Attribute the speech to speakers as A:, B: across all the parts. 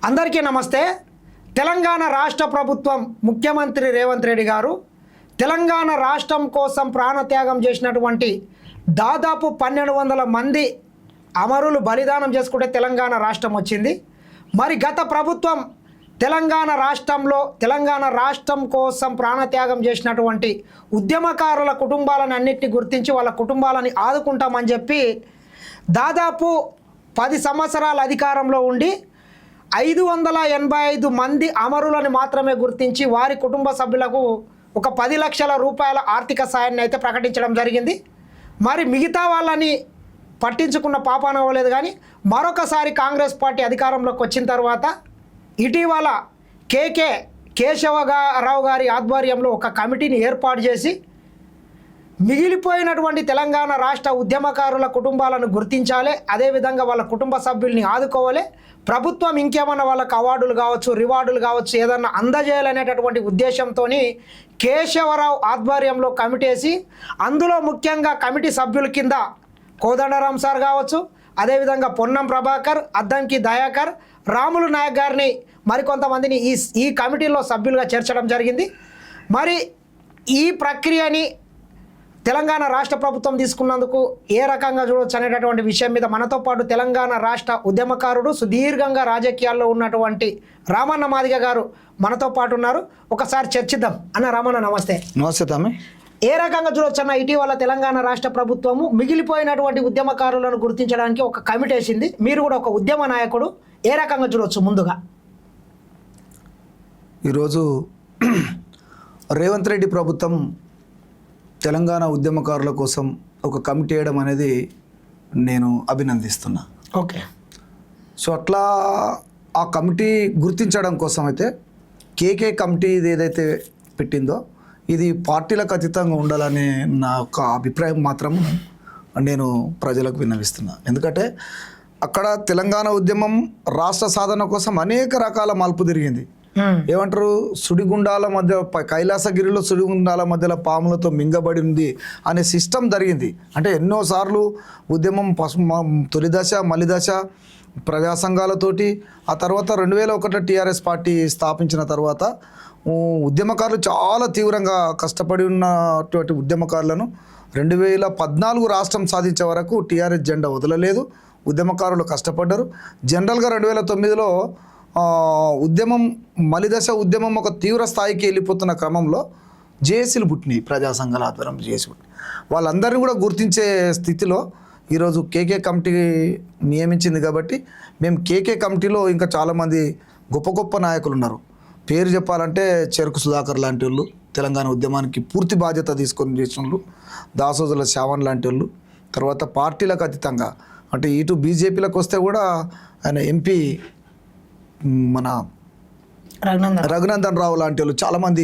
A: అందరికీ నమస్తే. తెలంగాణ రాష్ట్ర ప్రభుత్వం ముఖ్యమంత్రి రేవంత్ రెడ్డి గారు తెలంగాణ రాష్ట్రం కోసం ప్రాణత్యాగం చేసినటువంటి దాదాపు 1200 మంది అమరులు బలిదానం చేసుకుంటే తెలంగాణ రాష్ట్రం వచ్చింది. మరి గత ప్రభుత్వం తెలంగాణ రాష్ట్రం కోసం ప్రాణత్యాగం చేసినటువంటి ఉద్యమకారుల కుటుంబాలను అన్నిటిని గుర్తించి వాళ్ళ కుటుంబాలని ఆదుకుంటామని చెప్పి దాదాపు 10 సంవత్సరాల అధికారంలో ఉండి 585 మంది అమరులను మాత్రమే గుర్తించి వారి కుటుంబ సభ్యులకు ఒక 10 లక్షల రూపాయల ఆర్థిక సాయాన్ని అయితే ప్రకటించడం జరిగింది. మరి మిగతా వాళ్ళని పట్టించుకున్న పాపాన అవ్వలేదు. కానీ మరొకసారి కాంగ్రెస్ పార్టీ అధికారంలోకి వచ్చిన తర్వాత ఇటీవల కేశవరావు గారి ఆధ్వర్యంలో ఒక కమిటీని ఏర్పాటు చేసి మిగిలిపోయినటువంటి తెలంగాణ రాష్ట్ర ఉద్యమకారుల కుటుంబాలను గుర్తించాలి, అదేవిధంగా వాళ్ళ కుటుంబ సభ్యుల్ని ఆదుకోవాలి, ప్రభుత్వం ఇంకేమన్నా వాళ్ళకు అవార్డులు కావచ్చు, రివార్డులు కావచ్చు, ఏదన్నా అందజేయాలనేటటువంటి ఉద్దేశంతో కేశవరావు ఆధ్వర్యంలో కమిటీ వేసి అందులో ముఖ్యంగా కమిటీ సభ్యుల కింద కోదండరాం సార్ కావచ్చు, అదేవిధంగా పొన్నం ప్రభాకర్, అద్దంకి దయాకర్, రాములు నాయక్ గారిని మరికొంతమందిని ఈ కమిటీలో సభ్యులుగా చేర్చడం జరిగింది. మరి ఈ ప్రక్రియని తెలంగాణ రాష్ట్ర ప్రభుత్వం తీసుకున్నందుకు ఏ రకంగా చూడవచ్చు అనేటటువంటి విషయం మీద మనతో పాటు తెలంగాణ రాష్ట్ర ఉద్యమకారుడు, సుదీర్ఘంగా రాజకీయాల్లో ఉన్నటువంటి రామన్న మాదిగ గారు మనతో పాటు ఉన్నారు. ఒకసారి చర్చిద్దాం. అన్న రామన్న నమస్తే.
B: నమస్తే తమ్మి.
A: ఏ రకంగా చూడవచ్చు అన్న, ఇటీవల తెలంగాణ రాష్ట్ర ప్రభుత్వము మిగిలిపోయినటువంటి ఉద్యమకారులను గుర్తించడానికి ఒక కమిటీ వేసింది. మీరు కూడా ఒక ఉద్యమ నాయకుడు, ఏ రకంగా చూడవచ్చు? ముందుగా
B: ఈరోజు రేవంత్ రెడ్డి ప్రభుత్వం తెలంగాణ ఉద్యమకారుల కోసం ఒక కమిటీ వేయడం అనేది నేను అభినందిస్తున్నా.
A: ఓకే.
B: సో అట్లా ఆ కమిటీ గుర్తించడం కోసం అయితే కేకే కమిటీ ఇది ఏదైతే పెట్టిందో ఇది పార్టీలకు అతీతంగా ఉండాలనే నా యొక్క అభిప్రాయం మాత్రం నేను ప్రజలకు విన్నవిస్తున్నా. ఎందుకంటే అక్కడ తెలంగాణ ఉద్యమం రాష్ట్ర సాధన కోసం అనేక రకాల మలుపు తిరిగింది. ఏమంటారు, సుడిగుండాల మధ్య కైలాసగిరిలో సుడిగుండాల మధ్యలో పాములతో మింగబడింది అనే సిస్టమ్ జరిగింది. అంటే ఎన్నోసార్లు ఉద్యమం తొలి దశ, మలి దశ ప్రజా సంఘాలతోటి, ఆ తర్వాత 2001 టీఆర్ఎస్ పార్టీ స్థాపించిన తర్వాత ఉద్యమకారులు చాలా తీవ్రంగా కష్టపడి ఉన్నటువంటి ఉద్యమకారులను 2014 రాష్ట్రం సాధించే వరకు టీఆర్ఎస్ జెండా వదలలేదు. ఉద్యమకారులు కష్టపడ్డారు. జనరల్గా 2009లో ఉద్యమం మలిదశ ఉద్యమం ఒక తీవ్ర స్థాయికి వెళ్ళిపోతున్న క్రమంలో జేఏసీలు పుట్టినాయి, ప్రజా సంఘాల ఆధ్వర్యం జేఏసీ పుట్టినాయి. వాళ్ళందరినీ కూడా గుర్తించే స్థితిలో ఈరోజు కేకే కమిటీ నియమించింది. కాబట్టి మేము కేకే కమిటీలో ఇంకా చాలామంది గొప్ప గొప్ప నాయకులు ఉన్నారు. పేరు చెప్పాలంటే చెరుకు సుధాకర్ లాంటి వాళ్ళు, తెలంగాణ ఉద్యమానికి పూర్తి బాధ్యత తీసుకొని చేసిన వాళ్ళు, దాసోజుల శ్యావన్ లాంటి వాళ్ళు, తర్వాత పార్టీలకు అతీతంగా అంటే ఇటు బీజేపీలకు వస్తే కూడా ఆయన ఎంపీ మన రఘునందన్ రావు లాంటి వాళ్ళు చాలామంది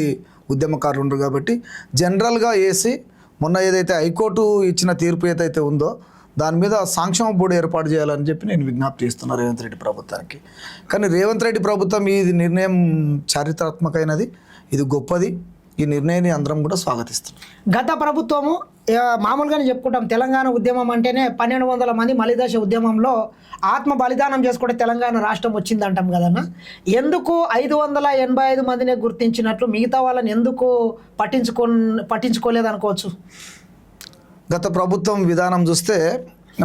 B: ఉద్యమకారులు ఉన్నారు. కాబట్టి జనరల్గా వేసి మొన్న ఏదైతే హైకోర్టు ఇచ్చిన తీర్పు ఏదైతే ఉందో దాని మీద సంక్షేమ బోర్డు ఏర్పాటు చేయాలని చెప్పి నేను విజ్ఞప్తి చేస్తున్నాను రేవంత్ రెడ్డి ప్రభుత్వానికి. కానీ రేవంత్ రెడ్డి ప్రభుత్వం ఈ నిర్ణయం చారిత్రాత్మకమైనది, ఇది గొప్పది. ఈ నిర్ణయాన్ని అందరం కూడా స్వాగతిస్తున్నాం.
A: గత ప్రభుత్వము మామూలుగానే చెప్పుకుంటాం, తెలంగాణ ఉద్యమం అంటేనే 1200 మంది మలిదశ ఉద్యమంలో ఆత్మ బలిదానం చేసుకుంటే తెలంగాణ రాష్ట్రం వచ్చింది అంటాం కదన్న. ఎందుకు 585 మందినే గుర్తించినట్లు మిగతా వాళ్ళని ఎందుకు పట్టించుకోలేదు అనుకోవచ్చు?
B: గత ప్రభుత్వం విధానం చూస్తే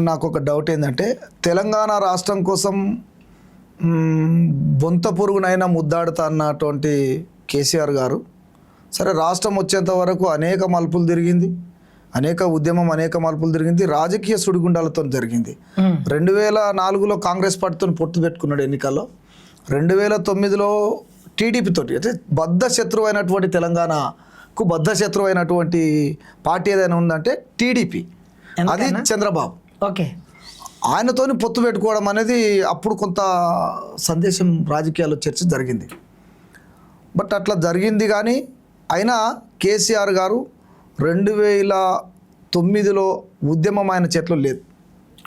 B: నాకు ఒక డౌట్ ఏంటంటే, తెలంగాణ రాష్ట్రం కోసం బొంత పురుగునైనా ముద్దాడుతా అన్నటువంటి కేసీఆర్ గారు సరే రాష్ట్రం వచ్చేంత వరకు అనేక మలుపులు తిరిగింది, అనేక మలుపులు తిరిగింది, రాజకీయ సుడిగుండాలతో జరిగింది. 2004లో కాంగ్రెస్ పార్టీతో పొత్తు పెట్టుకున్నాడు ఎన్నికల్లో. 2009లో టీడీపీతో అయితే బద్ధ శత్రువు అయినటువంటి తెలంగాణకు బద్ధ శత్రువు అయినటువంటి పార్టీ ఏదైనా ఉందంటే టీడీపీ, అది చంద్రబాబు.
A: ఓకే.
B: ఆయనతోని పొత్తు పెట్టుకోవడం అనేది అప్పుడు కొంత సందేశం రాజకీయాల్లో చర్చ జరిగింది. బట్ అట్లా జరిగింది. కానీ అయినా కేసీఆర్ గారు 2009లో ఉద్యమం ఆయన చేతిలో లేదు.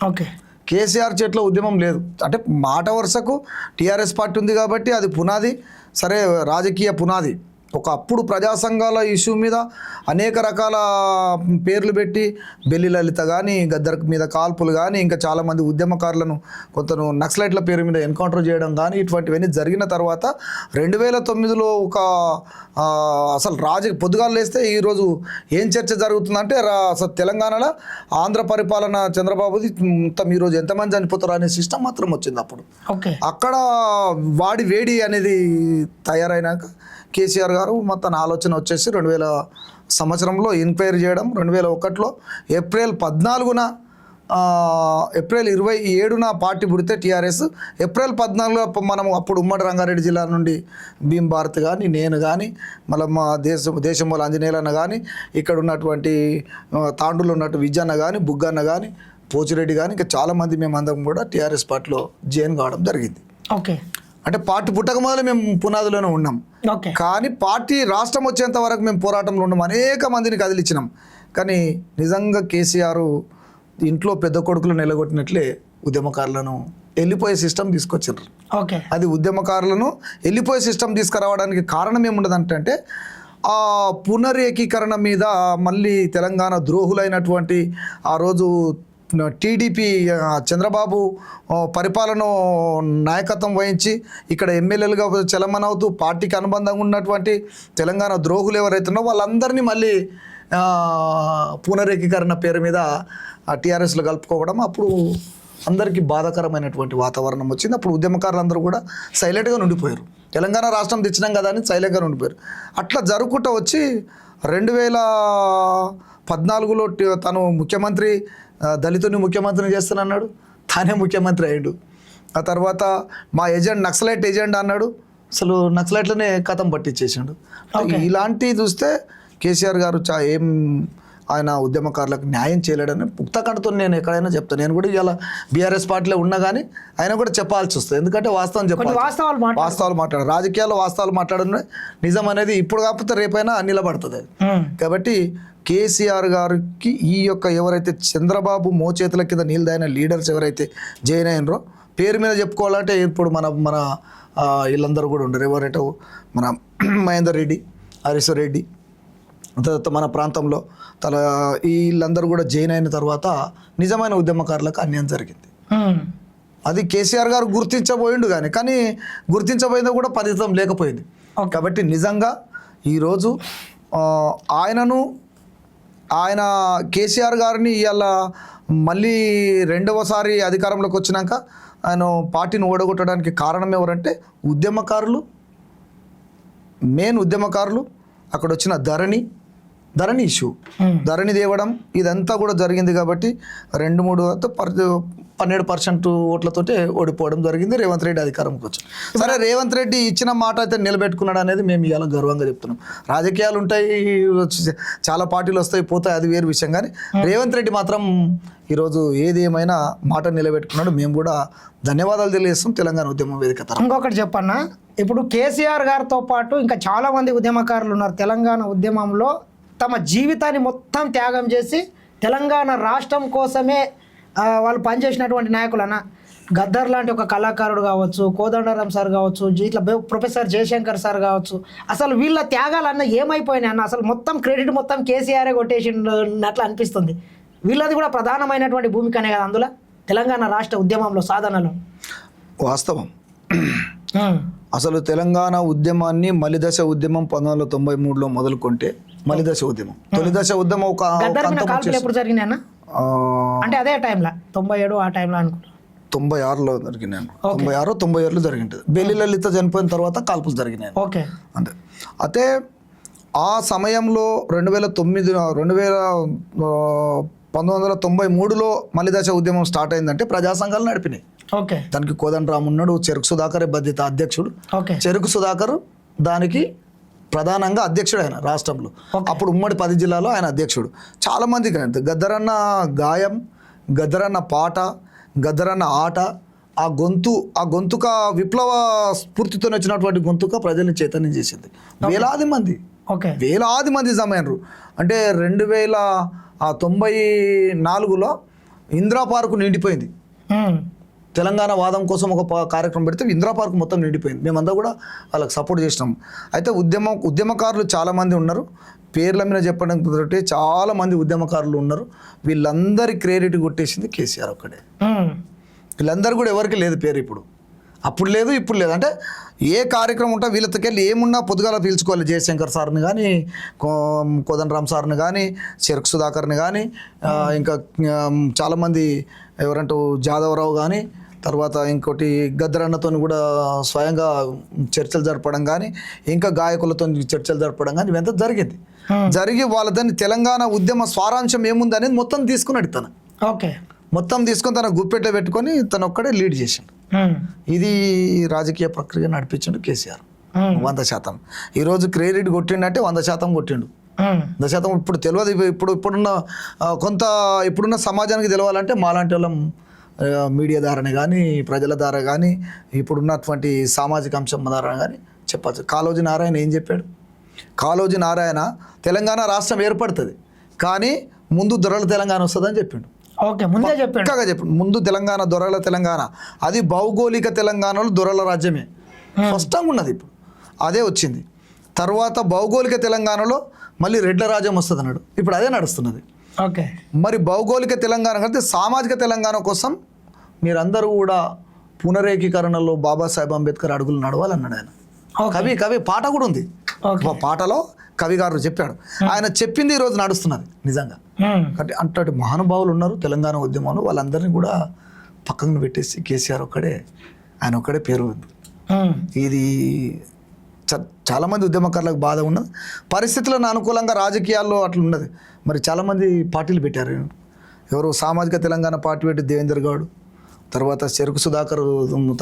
A: ఓకే.
B: కేసీఆర్ చేతిలో ఉద్యమం లేదు. అంటే మాట వరుసకు టీఆర్ఎస్ పార్టీ ఉంది కాబట్టి అది పునాది, సరే రాజకీయ పునాది. అప్పుడు ప్రజా సంఘాల ఇష్యూ మీద అనేక రకాల పేర్లు పెట్టి బెల్లి లలిత కానీ గద్దర్ మీద కాల్పులు కానీ ఇంకా చాలామంది ఉద్యమకారులను కొంత నక్సలైట్ల పేరు మీద ఎన్కౌంటర్ చేయడం కానీ ఇటువంటివన్నీ జరిగిన తర్వాత 2009లో అసలు పొద్దుగాలు లేస్తే ఈరోజు ఏం చర్చ జరుగుతుందంటే అసలు తెలంగాణలో ఆంధ్ర పరిపాలన చంద్రబాబుది మొత్తం ఈరోజు ఎంతమంది చనిపోతారు అనే సిస్టమ్ మాత్రం వచ్చింది అప్పుడు. అక్కడ వాడి వేడి అనేది తయారైనాక కేసీఆర్ గారు మొత్తం ఆలోచన వచ్చేసి 2000 సంవత్సరంలో ఎంక్వైరీ చేయడం, 2001లో ఏప్రిల్ 14న ఏప్రిల్ 27న పార్టీ పుడితే టీఆర్ఎస్, ఏప్రిల్ 14లో మనం అప్పుడు ఉమ్మడి రంగారెడ్డి జిల్లా నుండి భీమ్ భారత్ కానీ నేను కానీ మళ్ళీ మా దేశంలో ఆంజనేయులన్న కానీ ఇక్కడ ఉన్నటువంటి తాండూలో ఉన్నట్టు విజయన్న కానీ బుగ్గన్న కానీ పోచిరెడ్డి కానీ ఇంకా చాలామంది మేమందరం కూడా టీఆర్ఎస్ పార్టీలో జాయిన్ కావడం జరిగింది. అంటే పార్టీ పుట్టక మొదలు మేము పునాదిలోనే ఉన్నాం. కానీ పార్టీ రాష్ట్రం వచ్చేంత వరకు మేము పోరాటంలో ఉన్నాం, అనేక మందిని కదిలిచ్చినాం. కానీ నిజంగా కేసీఆర్ ఇంట్లో పెద్ద కొడుకులు నిలగొట్టినట్లే ఉద్యమకారులను వెళ్ళిపోయే సిస్టమ్ తీసుకొచ్చారు. అది ఉద్యమకారులను వెళ్ళిపోయే సిస్టమ్ తీసుకురావడానికి కారణం ఏముండదంటే ఆ పునరేకీకరణ మీద మళ్ళీ తెలంగాణ ద్రోహులైనటువంటి ఆ రోజు టీడీపీ చంద్రబాబు పరిపాలన నాయకత్వం వహించి ఇక్కడ ఎమ్మెల్యేలుగా చలమనవుతూ పార్టీకి అనుబంధంగా ఉన్నటువంటి తెలంగాణ ద్రోహులు ఎవరైతున్నారో వాళ్ళందరినీ మళ్ళీ పునరేకీకరణ పేరు మీద టీఆర్ఎస్లో కలుపుకోవడం అప్పుడు అందరికీ బాధాకరమైనటువంటి వాతావరణం వచ్చింది. అప్పుడు ఉద్యమకారులందరూ కూడా సైలెంట్గా ఉండిపోయారు. తెలంగాణ రాష్ట్రం తెచ్చినాం కదా అని సైలెంట్గా ఉండిపోయారు. అట్లా జరుగుకుంటూ వచ్చి 2014లో తను ముఖ్యమంత్రి దళితుని ముఖ్యమంత్రిని చేస్తానన్నాడు, తానే ముఖ్యమంత్రి అయ్యాడు. ఆ తర్వాత మా ఏజెంట్ నక్సలైట్ ఏజెంట్ అన్నాడు, అసలు నక్సలైట్లనే కథం పట్టించేసాడు. ఇలాంటివి చూస్తే కేసీఆర్ గారు ఆయన ఉద్యమకారులకు న్యాయం చేయలేడని పుక్తకంటతో నేను ఎక్కడైనా చెప్తాను. నేను కూడా ఇవాళ బీఆర్ఎస్ పార్టీలో ఉన్నా కానీ ఆయన కూడా చెప్పాల్సి వస్తుంది. ఎందుకంటే వాస్తవం చెప్పాలి, వాస్తవాలు మాట్లాడారు, రాజకీయాల్లో వాస్తవాలు మాట్లాడడం నిజం అనేది ఇప్పుడు కాకపోతే రేపైనా నిలబడుతుంది. కాబట్టి కేసీఆర్ గారికి ఈ యొక్క ఎవరైతే చంద్రబాబు మోచేతుల కింద నీళ్ళదైన లీడర్స్ ఎవరైతే జాయిన్ అయినరో పేరు మీద చెప్పుకోవాలంటే ఇప్పుడు మన వీళ్ళందరూ కూడా ఉండరు. ఎవరైతే మన మహేందర్ రెడ్డి, హరీశ్వర్ రెడ్డి, తర్వాత మన ప్రాంతంలో వీళ్ళందరూ కూడా జాయిన్ అయిన తర్వాత నిజమైన ఉద్యమకారులకు అన్యాయం జరిగింది. అది కేసీఆర్ గారు గుర్తించబోయిండు కానీ గుర్తించబోయిందో కూడా ఫలితం లేకపోయింది. కాబట్టి నిజంగా ఈరోజు ఆయన కేసీఆర్ గారిని ఇవాళ మళ్ళీ రెండవసారి అధికారంలోకి వచ్చినాక ఆయన పార్టీని ఓడగొట్టడానికి కారణం ఎవరంటే ఉద్యమకారులు, మెయిన్ ఉద్యమకారులు. అక్కడ వచ్చిన ధరణి ఇష్యూ, ధరణి తేవడం ఇదంతా కూడా జరిగింది. కాబట్టి 12% ఓట్లతోటే ఓడిపోవడం జరిగింది. రేవంత్ రెడ్డి అధికారంకి వచ్చారు. సరే, రేవంత్ రెడ్డి ఇచ్చిన మాట అయితే నిలబెట్టుకున్నాడు అనేది మేము ఇవాళ గర్వంగా చెప్తున్నాం. రాజకీయాలు ఉంటాయి, చాలా పార్టీలు వస్తాయి పోతాయి, అది వేరు విషయం. కానీ రేవంత్ రెడ్డి మాత్రం ఈరోజు ఏది ఏమైనా మాట నిలబెట్టుకున్నాడు. మేము కూడా ధన్యవాదాలు తెలియజేస్తాం తెలంగాణ ఉద్యమ వేదిక తరఫున.
A: ఇంకొకటి చెప్పన్నా, ఇప్పుడు కేసీఆర్ గారితో పాటు ఇంకా చాలామంది ఉద్యమకారులు ఉన్నారు. తెలంగాణ ఉద్యమంలో తమ జీవితాన్ని మొత్తం త్యాగం చేసి తెలంగాణ రాష్ట్రం కోసమే వాళ్ళు పనిచేసినటువంటి నాయకులన్న గద్దర్ లాంటి ఒక కళాకారుడు కావచ్చు, కోదండరాం సార్ కావచ్చు, ఇట్లా ప్రొఫెసర్ జయశంకర్ సార్ కావచ్చు, అసలు వీళ్ళ త్యాగాలన్న ఏమైపోయినాయి అన్న? అసలు మొత్తం క్రెడిట్ మొత్తం కేసీఆరే కొట్టేసినట్లు అనిపిస్తుంది. వీళ్ళది కూడా ప్రధానమైనటువంటి భూమికనే కదా అందులో తెలంగాణ రాష్ట్ర ఉద్యమంలో సాధనలో.
B: వాస్తవం. అసలు తెలంగాణ ఉద్యమాన్ని మలిదశ ఉద్యమం 1993లో మొదలుకుంటే మలిదశ ఉద్యమం, తొలిదశ ఉద్యమం ఒక
A: ఎప్పుడు జరిగినాయి అన్న? అంటే అదే టైంలో 97 ఆ టైంలో అనుకుంటా
B: 96లో జరిగినాయి. 96, 97లో జరిగింది. బెల్లి లలిత చనిపోయిన తర్వాత కాల్పులు జరిగినాయి. అంతే. అయితే ఆ సమయంలో 1993లో మలిదశ ఉద్యమం స్టార్ట్ అయిందంటే ప్రజా సంఘాలు నడిపినాయి. దానికి కోదండరామ్ ఉన్నాడు, చెరుకు సుధాకర్ బాధ్యత అధ్యక్షుడు. చెరుకు సుధాకర్ దానికి ప్రధానంగా అధ్యక్షుడు ఆయన రాష్ట్రంలో. అప్పుడు ఉమ్మడి 10 జిల్లాలో ఆయన అధ్యక్షుడు. చాలామందికి గద్దరన్న గాయం, గద్దరన్న పాట, గద్దరన్న ఆట, ఆ గొంతుక విప్లవ స్ఫూర్తితో వచ్చినటువంటి గొంతుక ప్రజల్ని చైతన్యం చేసింది. వేలాది మంది జమైనరు. అంటే 2094లో ఇందిరా పార్కు నిండిపోయింది. తెలంగాణ వాదం కోసం ఒక కార్యక్రమం పెడితే ఇందిరా పార్క్ మొత్తం నిండిపోయింది. మేమంతా కూడా వాళ్ళకి సపోర్ట్ చేసినాం. అయితే ఉద్యమకారులు చాలామంది ఉన్నారు. పేర్ల మీద చెప్పడం కుదరటే చాలామంది ఉద్యమకారులు ఉన్నారు. వీళ్ళందరి క్రెడిట్ కొట్టేసింది కేసీఆర్ ఒక్కడే. వీళ్ళందరూ కూడా ఎవరికి లేదు పేరు. ఇప్పుడు అప్పుడు లేదు, ఇప్పుడు లేదు. అంటే ఏ కార్యక్రమం ఉంటే వీళ్ళతోకెళ్ళి ఏమున్నా పొద్దుగాల పీల్చుకోవాలి. జయశంకర్ సార్ని కానీ, కోదండరామ్ సార్ని కానీ, చెరుకు సుధాకర్ని కానీ, ఇంకా చాలామంది ఎవరంటూ జాదవరావు కానీ, తర్వాత ఇంకోటి గద్దరన్నతో కూడా స్వయంగా చర్చలు జరపడం కానీ, ఇంకా గాయకులతో చర్చలు జరపడం కానీ ఇవంతా జరిగింది. జరిగి వాళ్ళ దాన్ని తెలంగాణ ఉద్యమ స్వారాంశం ఏముంది అనేది మొత్తం తీసుకున్నాడు తను.
A: ఓకే,
B: మొత్తం తీసుకొని తన గుప్పెట్లో పెట్టుకొని తను ఒక్కడే లీడ్ చేసిండు. ఇది రాజకీయ ప్రక్రియ నడిపించిండు కేసీఆర్ 100%. ఈరోజు క్రెడిట్ కొట్టిండంటే 100% కొట్టిండు. 100% ఇప్పుడు తెలియదు. ఇప్పుడున్న సమాజానికి తెలవాలంటే మాలాంటి వాళ్ళం మీడియా ద్వారానే కానీ, ప్రజల ద్వారా కానీ, ఇప్పుడున్నటువంటి సామాజిక అంశం ద్వారా కానీ చెప్పచ్చు. కాళోజీ నారాయణ ఏం చెప్పాడు? కాళోజీ నారాయణ తెలంగాణ రాష్ట్రం ఏర్పడుతుంది కానీ ముందు దొరల తెలంగాణ వస్తుందని చెప్పిండు.
A: ఓకే, ముందే చెప్పాడు.
B: ముందు తెలంగాణ దొరల తెలంగాణ, అది భౌగోళిక తెలంగాణలో దొరల రాజ్యమే స్పష్టంగా ఉన్నది. ఇప్పుడు అదే వచ్చింది. తర్వాత భౌగోళిక తెలంగాణలో మళ్ళీ రెడ్ల రాజ్యం వస్తుంది అన్నాడు. ఇప్పుడు అదే నడుస్తున్నది.
A: ఓకే,
B: మరి భౌగోళిక తెలంగాణ కంటే సామాజిక తెలంగాణ కోసం మీరందరూ కూడా పునరేకీకరణలో బాబాసాహెబ్ అంబేద్కర్ అడుగులు నడవాలన్నాడు ఆయన. కవి పాట కూడా ఉంది. పాటలో కవి గారు చెప్పాడు. ఆయన చెప్పింది ఈరోజు నడుస్తున్నది నిజంగా. అంటే మహానుభావులు ఉన్నారు తెలంగాణ ఉద్యమంలో. వాళ్ళందరినీ కూడా పక్కన పెట్టేసి కేసీఆర్ ఆయన ఒక్కడే పేరు ఉంది. ఇది చాలామంది ఉద్యమకారులకు బాధ ఉన్నది. పరిస్థితులను అనుకూలంగా రాజకీయాల్లో అట్లా ఉన్నది. మరి చాలామంది పార్టీలు పెట్టారు. ఎవరు సామాజిక తెలంగాణ పార్టీ పెట్టి దేవేందర్ గౌడ్, తర్వాత చెరుకు సుధాకర్,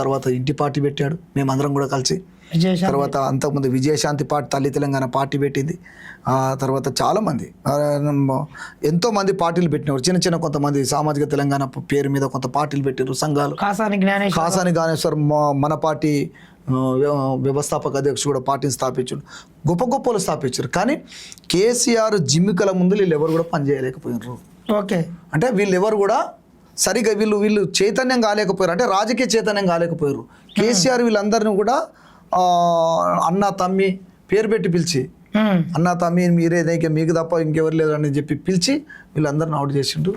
B: తర్వాత ఇంటి పార్టీ పెట్టాడు, మేమందరం కూడా కలిసి. తర్వాత అంతకుముందు విజయశాంతి పార్టీ తల్లి తెలంగాణ పార్టీ పెట్టింది. తర్వాత చాలామంది ఎంతోమంది పార్టీలు పెట్టినారు. చిన్న చిన్న కొంతమంది సామాజిక తెలంగాణ పేరు మీద కొంత పార్టీలు పెట్టారు, సంఘాలు. కాసాని జ్ఞానేశ్వర్ మన పార్టీ వ్యవస్థాపక అధ్యక్షుడు కూడా పార్టీని స్థాపించాడు. గొప్ప గొప్పలు స్థాపించారు. కానీ కేసీఆర్ జిమ్మికల ముందు వీళ్ళు ఎవరు కూడా పనిచేయలేకపోయినారు. ఓకే, అంటే వీళ్ళెవరు కూడా సరిగా వీళ్ళు చైతన్యం కాలేకపోయారు. అంటే రాజకీయ చైతన్యం కాలేకపోయారు. కేసీఆర్ వీళ్ళందరినీ కూడా అన్న తమ్మి పేరు పెట్టి పిలిచి, అన్న తమ్మి మీరే మీకు తప్ప ఇంకెవరు లేరు అని చెప్పి పిలిచి వీళ్ళందరిని అవుట్ చేసిండు.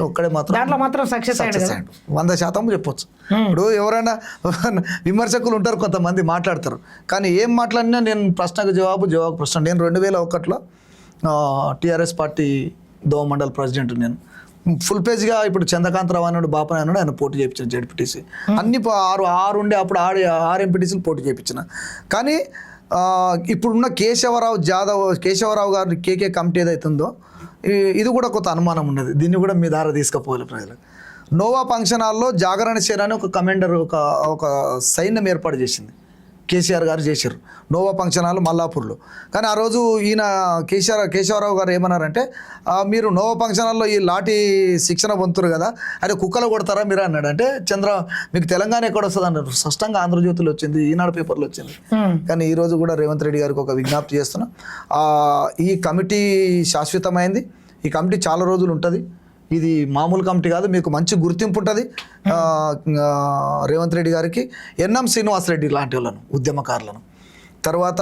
B: ఒక్కడే మాత్రం సక్సెస్ అయ్యాడు. 100% చెప్పొచ్చు. ఇప్పుడు ఎవరైనా విమర్శకులు ఉంటారు, కొంతమంది మాట్లాడతారు. కానీ ఏం మాట్లాడినా నేను ప్రశ్నకు జవాబు ప్రశ్న. నేను 2001లో టీఆర్ఎస్ పార్టీ దోమ మండల్ ప్రెసిడెంట్. నేను ఫుల్ పేజ్గా ఇప్పుడు చంద్రకాంతరావు అన్నాడు, బాపన అన్నాడు, ఆయన పోటీ చేయించాను జడ్పీటీసీ. అన్ని 6 ఉండే అప్పుడు 6 ఎంపీటీసీలు పోటీ చేయించిన. కానీ ఇప్పుడున్న కేశవరావు గారు కేకే కమిటీ ఏదైతుందో ఇది కూడా కొంత అనుమానం ఉన్నది. దీన్ని కూడా మీ ద్వారా తీసుకుపోవాలి ప్రజలకు. నోవా ఫంక్షన్ హాల్లో జాగరణ సేన అని ఒక కమాండర్ ఒక సైన్యం ఏర్పాటు చేసింది. కేసీఆర్ గారు చేశారు నోవా ఫంక్షన్ హాల్ మల్లాపూర్లో. కానీ ఆ రోజు ఈయన కేశవరావు గారు ఏమన్నారంటే, మీరు నోవా ఫంక్షన్ హాల్లో ఈ లాఠీ శిక్షణ పొందుతారు కదా, అంటే కుక్కలు కొడతారా మీరు అన్నాడు. అంటే మీకు తెలంగాణ ఎక్కడ వస్తుంది అన్నారు. స్పష్టంగా ఆంధ్రజ్యోతిలో వచ్చింది, ఈనాడు పేపర్లో వచ్చింది. కానీ ఈరోజు కూడా రేవంత్ రెడ్డి గారికి ఒక విజ్ఞప్తి చేస్తున్నాం. ఈ కమిటీ శాశ్వతమైంది. ఈ కమిటీ చాలా రోజులు ఉంటుంది. ఇది మామూలు కమిటీ కాదు. మీకు మంచి గుర్తింపు ఉంటుంది రేవంత్ రెడ్డి గారికి. ఎన్ఎం శ్రీనివాసరెడ్డి లాంటి వాళ్ళను, ఉద్యమకారులను, తర్వాత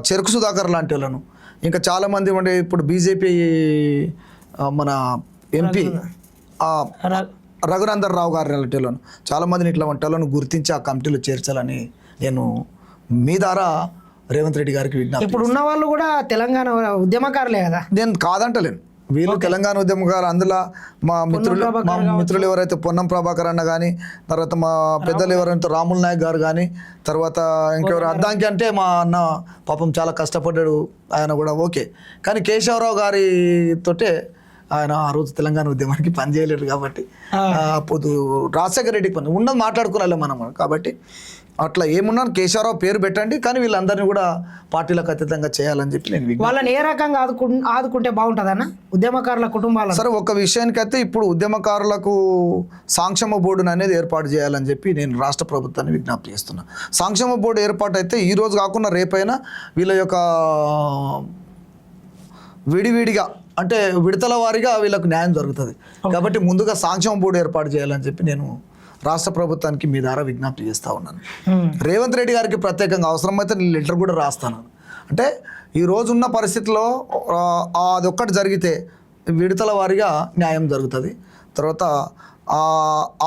B: చెరుకు సుధాకర్ లాంటి వాళ్ళను, ఇంకా చాలామంది ఉండే ఇప్పుడు బీజేపీ మన ఎంపీ రఘునందన్ రావు గారి లాంటి వాళ్ళను, చాలామందిని ఇట్లా వంటి వాళ్ళను గుర్తించి ఆ కమిటీలో చేర్చాలని నేను మీ ద్వారా రేవంత్ రెడ్డి గారికి విజ్ఞప్తి.
A: ఇప్పుడు ఉన్న వాళ్ళు కూడా తెలంగాణ ఉద్యమకారులే కదా.
B: నేను కాదంటలేను, వీళ్ళు తెలంగాణ ఉద్యమకారు. అందులో మా మిత్రులు ఎవరైతే పొన్నం ప్రభాకర్ అన్న కానీ, తర్వాత మా పెద్దలు ఎవరైతే రాముల్ నాయక్ గారు కానీ, తర్వాత ఇంకెవరు అద్దాంకి అంటే మా అన్న పాపం చాలా కష్టపడ్డాడు, ఆయన కూడా ఓకే. కానీ కేశవరావు గారితోటే ఆయన ఆ రోజు తెలంగాణ ఉద్యమానికి పనిచేయలేడు కాబట్టి అప్పుడు రాజశేఖర రెడ్డికి పని ఉన్నది మాట్లాడుకోవాలి మనం. కాబట్టి అట్లా ఏమున్నా కేశవరావు పేరు పెట్టండి, కానీ వీళ్ళందరినీ కూడా పార్టీలకు అతీతంగా చేయాలని చెప్పి నేను
A: వాళ్ళని ఏ రకంగా ఆదుకుంటే బాగుంటుందన్న ఉద్యమకారుల కుటుంబాలు.
B: సరే, ఒక విషయానికైతే ఇప్పుడు ఉద్యమకారులకు సంక్షేమ బోర్డును అనేది ఏర్పాటు చేయాలని చెప్పి నేను రాష్ట్ర ప్రభుత్వాన్ని విజ్ఞప్తి చేస్తున్నా. సంక్షేమ బోర్డు ఏర్పాటు అయితే ఈ రోజు కాకుండా రేపైనా వీళ్ళ యొక్క విడివిడిగా అంటే విడతల వారీగా వీళ్ళకు న్యాయం జరుగుతుంది. కాబట్టి ముందుగా సంక్షేమ బోర్డు ఏర్పాటు చేయాలని చెప్పి నేను రాష్ట్ర ప్రభుత్వానికి మీ ద్వారా విజ్ఞప్తి చేస్తూ ఉన్నాను. రేవంత్ రెడ్డి గారికి ప్రత్యేకంగా అవసరమైతే నేను లెటర్ కూడా రాస్తాను. అంటే ఈ రోజున్న పరిస్థితిలో అదొక్కటి జరిగితే విడతల వారీగా న్యాయం జరుగుతుంది. తర్వాత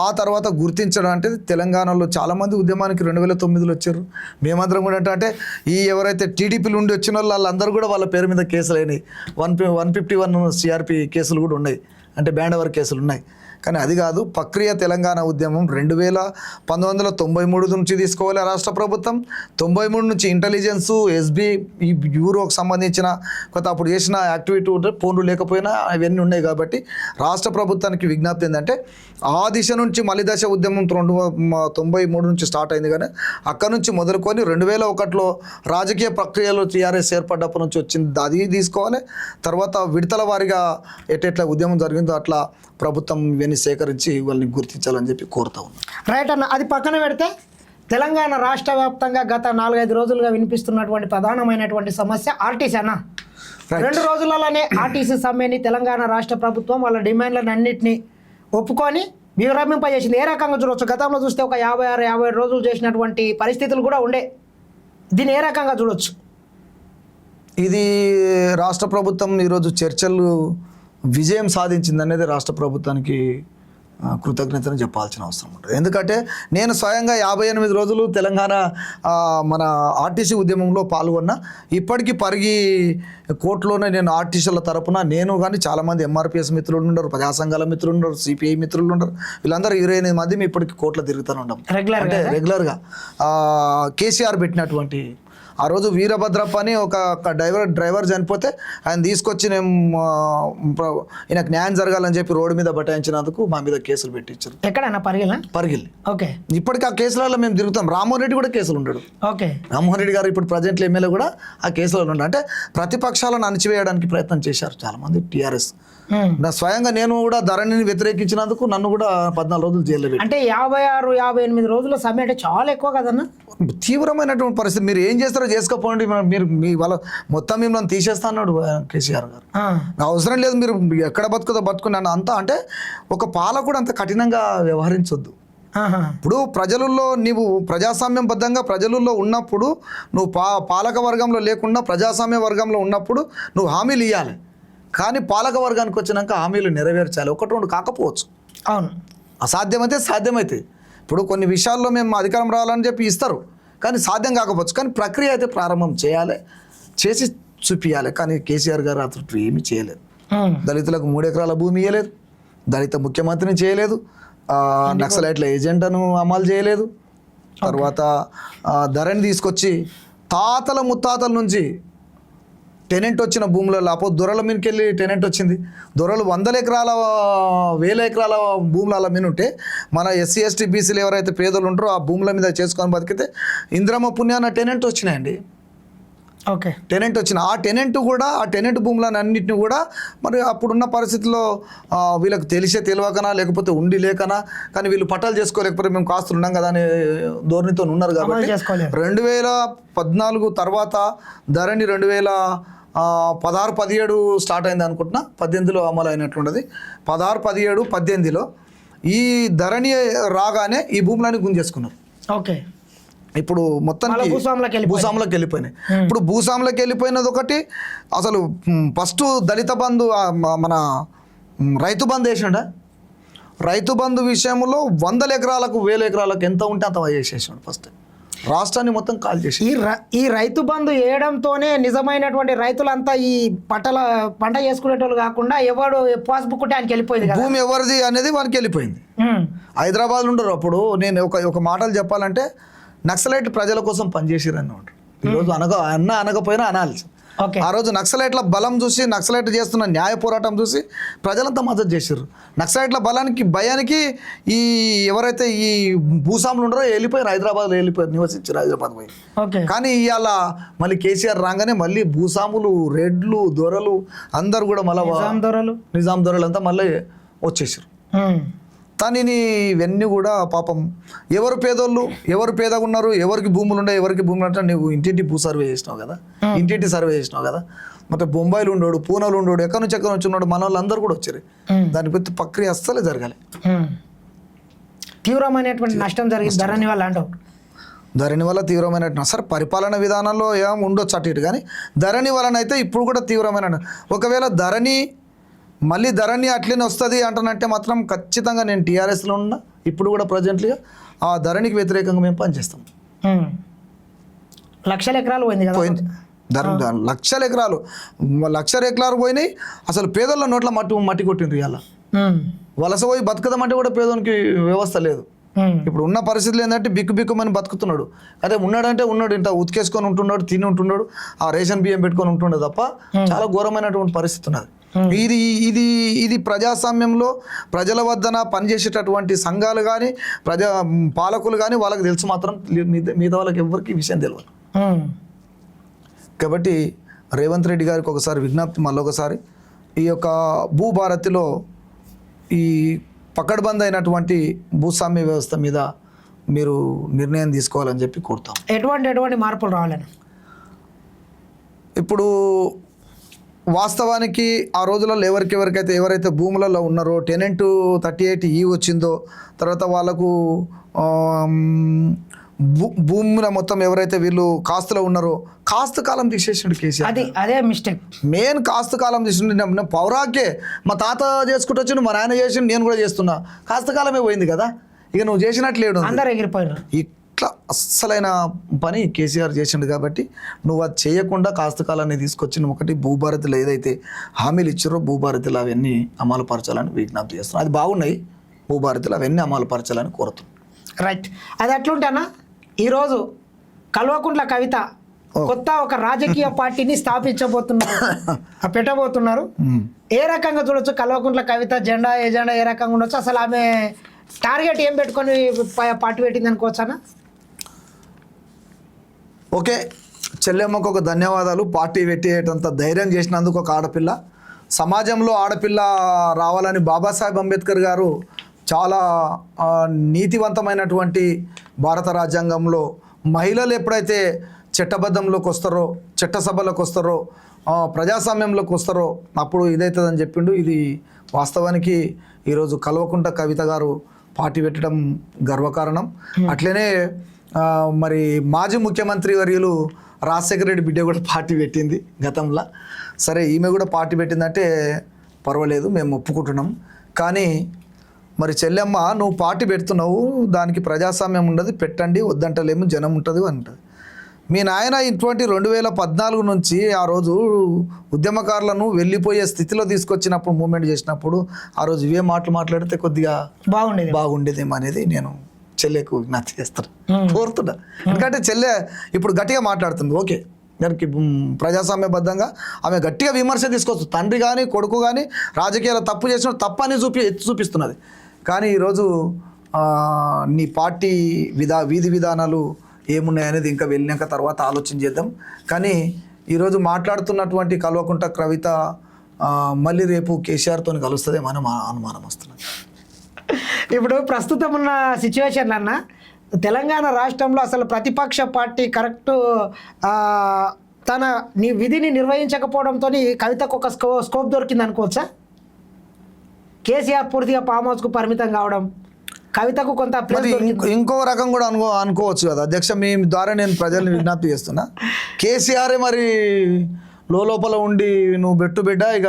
B: ఆ తర్వాత గుర్తించడం అంటే తెలంగాణలో చాలామంది ఉద్యమానికి 2009లో వచ్చారు. మేమందరం కూడా అంటే ఈ ఎవరైతే టీడీపీలు ఉండి వచ్చిన వాళ్ళందరూ కూడా వాళ్ళ పేరు మీద కేసులు అయినాయి. 151 CRP కేసులు కూడా ఉన్నాయి, అంటే బ్యాండ్ ఓవర్ కేసులు ఉన్నాయి. కానీ అది కాదు, ప్రక్రియ తెలంగాణ ఉద్యమం 1993 నుంచి తీసుకోవాలి రాష్ట్ర ప్రభుత్వం. 93 నుంచి ఇంటెలిజెన్సు, SB ఈ బ్యూరోకి సంబంధించిన కొత్త అప్పుడు చేసిన యాక్టివిటీ ఉంటే ఫోన్లు లేకపోయినా అవన్నీ ఉన్నాయి. కాబట్టి రాష్ట్ర ప్రభుత్వానికి విజ్ఞప్తి ఏంటంటే ఆ దిశ నుంచి మలి దశ ఉద్యమం 93 నుంచి స్టార్ట్ అయింది. కానీ అక్కడ నుంచి మొదలుకొని 2001లో రాజకీయ ప్రక్రియలో TRS ఏర్పడ్డప్పటి నుంచి వచ్చింది, అది తీసుకోవాలి. తర్వాత విడతల వారీగా ఎట్లా ఉద్యమం జరిగిందో అట్లా ప్రభుత్వం ఇవన్నీ సేకరించి వాళ్ళని గుర్తించాలని చెప్పి కోరుతా ఉన్నాం.
A: రైట్ అన్న, అది పక్కన పెడితే తెలంగాణ రాష్ట్ర వ్యాప్తంగా గత 4-5 రోజులుగా వినిపిస్తున్నటువంటి ప్రధానమైనటువంటి సమస్య ఆర్టీసీ అన్న. 2 రోజులలోనే ఆర్టీసీ సమ్మెని తెలంగాణ రాష్ట్ర ప్రభుత్వం వాళ్ళ డిమాండ్లను అన్నింటినీ ఒప్పుకొని విరమింపజేసింది. ఏ రకంగా చూడవచ్చు? గతంలో చూస్తే ఒక 56-57 రోజులు చేసినటువంటి పరిస్థితులు కూడా ఉండే. దీన్ని ఏ రకంగా చూడవచ్చు?
B: ఇది రాష్ట్ర ప్రభుత్వం ఈరోజు చర్చలు విజయం సాధించింది అనేది రాష్ట్ర ప్రభుత్వానికి కృతజ్ఞతను చెప్పాల్సిన అవసరం ఉంటుంది. ఎందుకంటే నేను స్వయంగా 58 రోజులు తెలంగాణ మన ఆర్టీసీ ఉద్యమంలో పాల్గొన్నా. ఇప్పటికీ పరిగి కోర్టులోనే నేను ఆర్టీసీల తరపున నేను కానీ చాలామంది MRPS మిత్రులు ఉండరు, ప్రజా సంఘాల మిత్రులు ఉండరు, CPI మిత్రులు ఉండరు, వీళ్ళందరూ 28 మంది మేము ఇప్పటికీ కోర్టులో తిరుగుతూనే ఉంటాం. అంటే రెగ్యులర్గా కేసీఆర్ పెట్టినటువంటి ఆ రోజు వీరభద్రప్ప అని ఒక డ్రైవర్ చనిపోతే ఆయన తీసుకొచ్చి ఈయనకు న్యాయం జరగాలని చెప్పి రోడ్డు మీద బటాయించినందుకు మా మీద కేసులు పెట్టించారు.
A: ఎక్కడైనా పరిగిల్. ఓకే.
B: ఇప్పటికీ ఆ కేసులలో మేము తిరుగుతాం. రామ్మోహన్ రెడ్డి కూడా కేసులు ఉన్నాడు.
A: ఓకే.
B: రామ్మోహన్ రెడ్డి గారు ఇప్పుడు ప్రజెంట్ ఎమ్మెల్యే కూడా ఆ కేసులలో ఉన్నాడు. అంటే ప్రతిపక్షాలను అణచివేయడానికి ప్రయత్నం చేశారు చాలామంది TRS. స్వయంగా నేను కూడా ధరణిని వ్యతిరేకించినందుకు నన్ను కూడా 14 రోజులు జైల్లో పెట్టి,
A: అంటే 56-58 రోజుల సమ్మె అంటే చాలా ఎక్కువ కదన్నా.
B: తీవ్రమైనటువంటి పరిస్థితి. మీరు ఏం చేస్తారో చేసుకోపోండి, మీరు మీ వాళ్ళ మొత్తం మిమ్మల్ని తీసేస్తా అన్నాడు కేసీఆర్ గారు. అవసరం లేదు, మీరు ఎక్కడ బతుకున్నాను అంతా. అంటే ఒక పాలకుడు అంత కఠినంగా వ్యవహరించొద్దు. ఇప్పుడు ప్రజలలో నీవు ప్రజాస్వామ్యబద్ధంగా ప్రజలలో ఉన్నప్పుడు, నువ్వు పాలక వర్గంలో లేకుండా ప్రజాస్వామ్య వర్గంలో ఉన్నప్పుడు నువ్వు హామీలు ఇవ్వాలి. కానీ పాలక వర్గానికి వచ్చినాక హామీలు నెరవేర్చాలి. 1-2 కాకపోవచ్చు.
A: అవును,
B: అసాధ్యమైతే సాధ్యమైతే. ఇప్పుడు కొన్ని విషయాల్లో మేము అధికారం రావాలని చెప్పి ఇస్తారు, కానీ సాధ్యం కాకపోవచ్చు. కానీ ప్రక్రియ అయితే ప్రారంభం చేయాలి, చేసి చూపించాలి. కానీ కేసీఆర్ గారు అతను ఏమీ చేయలేదు. దళితులకు 3 ఎకరాల భూమి ఇవ్వలేదు, దళిత ముఖ్యమంత్రిని చేయలేదు, నక్సలైట్ల ఎజెండాను అమలు చేయలేదు. తర్వాత ధరణి తీసుకొచ్చి తాతల ముత్తాతల నుంచి టెనెంట్ వచ్చిన భూములలో అప్పుడు దొరల మీదకి వెళ్ళి టెనెంట్ వచ్చింది. దొరలు 100 ఎకరాల 1000 ఎకరాల భూముల మీద ఉంటే మన SC ST BCలు ఎవరైతే పేదలు ఉంటారో ఆ భూముల మీద చేసుకొని బతికితే ఇందిరమ్మ పుణ్యాన టెనెంట్ వచ్చినాయండి.
A: ఓకే.
B: టెనెంట్ వచ్చిన ఆ టెనెంట్ కూడా ఆ టెనెంట్ భూములను అన్నింటినీ కూడా మరి అప్పుడున్న పరిస్థితుల్లో వీళ్ళకి తెలియకనా లేకపోతే ఉండి లేకనా, కానీ వీళ్ళు పట్టాలు చేసుకోలేకపోతే మేము కాస్తులు ఉన్నాం కదా అనే ధోరణితో ఉన్నారు. కాబట్టి 2014 తర్వాత ధరణి 2016-17 స్టార్ట్ అయింది అనుకుంటున్నా, 18లో అమలు అయినట్లుండదు. 16, 17, 18లో ఈ ధరణి రాగానే ఈ భూములని గుంజేసుకున్నారు.
A: ఓకే.
B: ఇప్పుడు మొత్తం భూస్వాములకు వెళ్ళిపోయినాయి. ఇప్పుడు భూస్వాములకు వెళ్ళిపోయినది ఒకటి. అసలు ఫస్ట్ దళిత బంధు మన రైతు బంధు వేసినాడా, రైతు బంధు విషయంలో 100 ఎకరాలకు 1000 ఎకరాలకు ఎంత ఉంటే అంత వేసేసాడు. ఫస్ట్ రాష్ట్రాన్ని మొత్తం కాల్ చేసి
A: ఈ రైతు బంధు వేయడంతోనే నిజమైనటువంటి రైతులంతా ఈ పంట చేసుకునేటోళ్ళు కాకుండా ఎవడు పాస్బుక్ ఆయనకి వెళ్ళిపోయింది,
B: భూమి ఎవరిది అనేది వానికి వెళ్ళిపోయింది. హైదరాబాద్లో ఉండరు. అప్పుడు నేను ఒక మాటలు చెప్పాలంటే నక్సలైట్ ప్రజల కోసం పనిచేసిరని ఉంటారు. ఈరోజు అనకపోయినా అనాలి. ఆ రోజు నక్సలైట్ల బలం చూసి, నక్సలైట్ చేస్తున్న న్యాయ పోరాటం చూసి ప్రజలంతా మద్దతు చేశారు. నక్సలైట్ల భయానికి ఈ ఎవరైతే ఈ భూస్వాములు ఉండరో వెళ్ళిపోయారు, హైదరాబాద్లో వెళ్ళిపోయారు, నివసించారు హైదరాబాద్ పోయి. కానీ ఇవాళ మళ్ళీ కేసీఆర్ రాగానే మళ్ళీ భూస్వాములు, రెడ్లు, దొరలు అందరు కూడా మళ్ళీ నిజాం దొరలు అంతా మళ్ళీ వచ్చేసారు. కానీ ఇవన్నీ కూడా పాపం ఎవరు పేదోళ్ళు, ఎవరు పేదగా ఉన్నారు, ఎవరికి భూములు ఉన్నాయి, ఎవరికి భూములు అంటే నువ్వు ఇంటింటి భూ సర్వే చేసినావు కదా, ఇంటింటి సర్వే చేసినావు కదా. ಮತ್ತೆ బొంబాయిలు ఉండోడు, పూనాలు ఉండోడు, ఎక్కడి నుంచి ఉన్నాడు, మన వాళ్ళు అందరూ కూడా వచ్చారు. దాని ప్రతి ప్రక్రియ అస్సలే జరగాలి.
A: తీవ్రమైనటువంటి నష్టం జరిగింది ధరణి వల్ల అంటావు.
B: ధరణి వల్ల తీవ్రమైన సార్ పరిపాలన విధానంలో ఏం ఉండొచ్చు అటు ఇటు, కానీ ధరణి వలన అయితే ఇప్పుడు కూడా తీవ్రమైన ఒకవేళ మళ్ళీ ధరణి అట్లనే వస్తుంది అంటానంటే మాత్రం ఖచ్చితంగా నేను టీఆర్ఎస్లో ఉన్నా ఇప్పుడు కూడా ప్రజెంట్లీగా ఆ ధరణికి వ్యతిరేకంగా మేము పనిచేస్తాం.
A: లక్షల ఎకరాలు పోయింది కదా,
B: పోయింది లక్షల ఎకరాలు పోయినాయి. అసలు పేదోళ్ళ నోట్ల మట్టి కొట్టిండ్రు ఇవాళ. వలస పోయి బతకదామంటే కూడా పేదోనికి వ్యవస్థ లేదు. ఇప్పుడు ఉన్న పరిస్థితులు ఏంటంటే బిక్కుమని బతుకుతున్నాడు. అదే ఉన్నాడంటే ఉన్నాడు, ఇంత ఉతికేసుకొని ఉంటున్నాడు, తిని ఉంటున్నాడు, ఆ రేషన్ బియ్యం పెట్టుకొని ఉంటుండే తప్ప చాలా ఘోరమైనటువంటి పరిస్థితి ఉన్నది. ఇది ప్రజాస్వామ్యంలో ప్రజల వద్దన పనిచేసేటటువంటి సంఘాలు కానీ పాలకులు కానీ వాళ్ళకి తెలుసు, మాత్రం మిగతా వాళ్ళకి ఎవరికి విషయం తెలియదు. కాబట్టి రేవంత్ రెడ్డి గారికి ఒకసారి విజ్ఞప్తి, మళ్ళొకసారి ఈ యొక్క భూభారతిలో ఈ పకడ్బంద్ అయినటువంటి భూస్వామ్య వ్యవస్థ మీద మీరు నిర్ణయం తీసుకోవాలని చెప్పి కోరుతాం.
A: ఎటువంటి మార్పులు రావాలని
B: ఇప్పుడు వాస్తవానికి ఆ రోజులలో ఎవరైతే భూములలో ఉన్నారో టెనెంట్ 38E వచ్చిందో, తర్వాత వాళ్ళకు భూముల మొత్తం ఎవరైతే వీళ్ళు కాస్తులో ఉన్నారో కాస్తు కాలం తీసేసిండు కేసీఆర్.
A: అదే మిస్టేక్,
B: మెయిన్ కాస్తు కాలం తీసిండు. పౌరాకే మా తాత చేసుకుంటూ వచ్చిండు, మా నాయన చేసిండు, నేను కూడా చేస్తున్నా, కాస్తు కాలమే పోయింది కదా, ఇక నువ్వు చేసినట్లేడు,
A: అందరూ ఎగిరిపోయారు.
B: ఇట్లా అస్సలైన పని కేసీఆర్ చేసిండు. కాబట్టి నువ్వు అది చేయకుండా కాస్తు కాలాన్ని తీసుకొచ్చి ఒకటి భూభారతిలో ఏదైతే హామీలు ఇచ్చారో భూభారతిలో అవన్నీ అమలు పరచాలని విజ్ఞప్తి చేస్తున్నాను. అది బాగున్నాయి, భూభారతిలో అవన్నీ అమలు పరచాలని కోరుతున్నాను.
A: రైట్, అది అట్లుంటేనా ఈరోజు కల్వకుంట్ల కవిత కొత్త ఒక రాజకీయ పార్టీని పెట్టబోతున్నారు. ఏ రకంగా చూడొచ్చు కల్వకుంట్ల కవిత ఎజెండా ఏ రకంగా ఉండొచ్చు, అసలు ఆమె టార్గెట్ ఏం పెట్టుకొని పార్టీ పెట్టింది అనుకోవచ్చానా?
B: ఓకే, చెల్లెమ్మకు ఒక ధన్యవాదాలు. పార్టీ పెట్టేటంత ధైర్యం చేసినందుకు ఒక ఆడపిల్ల, సమాజంలో ఆడపిల్ల రావాలని బాబాసాహెబ్ అంబేద్కర్ గారు చాలా నీతివంతమైనటువంటి భారత రాజ్యాంగంలో మహిళలు ఎప్పుడైతే చట్టబద్ధంలోకి వస్తారో, చట్టసభలోకి వస్తారో, ప్రజాస్వామ్యంలోకి వస్తారో అప్పుడు ఇదవుతుందని చెప్పిండు. ఇది వాస్తవానికి ఈరోజు కల్వకుంట్ల కవిత గారు పార్టీ పెట్టడం గర్వకారణం. అట్లనే మరి మాజీ ముఖ్యమంత్రి వర్యులు రాజశేఖర రెడ్డి బిడ్డ కూడా పార్టీ పెట్టింది గతంలో. సరే, ఈమె కూడా పార్టీ పెట్టిందంటే పర్వాలేదు, మేము ఒప్పుకుంటున్నాం. కానీ మరి చెల్లెమ్మ నువ్వు పార్టీ పెడుతున్నావు, దానికి ప్రజాస్వామ్యం ఉండదు, పెట్టండి, వద్దంటలేము, జనం ఉంటుంది అంటుంది. మీ నాయన ఇటువంటి 2014 నుంచి ఆ రోజు ఉద్యమకారులను వెళ్ళిపోయే స్థితిలో తీసుకొచ్చినప్పుడు, మూమెంట్ చేసినప్పుడు ఆ రోజు ఇవే మాట్లాడితే కొద్దిగా బాగుండేదేమో అనేది నేను చెల్లెకు విజ్ఞప్తి చేస్తాను, కోరుతున్నా. ఎందుకంటే చెల్లె ఇప్పుడు గట్టిగా మాట్లాడుతుంది. ఓకే, దానికి ప్రజాస్వామ్యబద్ధంగా ఆమె గట్టిగా విమర్శ తీసుకోవచ్చు. తండ్రి కానీ కొడుకు కానీ రాజకీయాలు తప్పు చేసిన తప్పని ఎత్తి చూపిస్తున్నది. కానీ ఈరోజు నీ పార్టీ వీధి విధానాలు ఏమున్నాయనేది ఇంకా వెళ్ళినాక తర్వాత ఆలోచన చేద్దాం. కానీ ఈరోజు మాట్లాడుతున్నటువంటి కల్వకుంట్ల కవిత మళ్ళీ రేపు కేసీఆర్తో కలుస్తుందేమని అనుమానం వస్తున్నది.
A: ఇప్పుడు ప్రస్తుతం ఉన్న సిచ్యువేషన్ అన్న తెలంగాణ రాష్ట్రంలో అసలు ప్రతిపక్ష పార్టీ కరెక్ట్ తన విధిని నిర్వహించకపోవడంతో కవితకు ఒక స్కోప్ దొరికింది అనుకోవచ్చా? కేసీఆర్ పూర్తిగా ఫామ్ హౌస్కు పరిమితం కావడం, కవితకు కొంత
B: ఇంకో రకం కూడా అనుకోవచ్చు కదా అధ్యక్ష. మీ ద్వారా నేను ప్రజల్ని విజ్ఞప్తి చేస్తున్నా, కేసీఆర్ మరి లోపల ఉండి నువ్వు బిడ్డ ఇక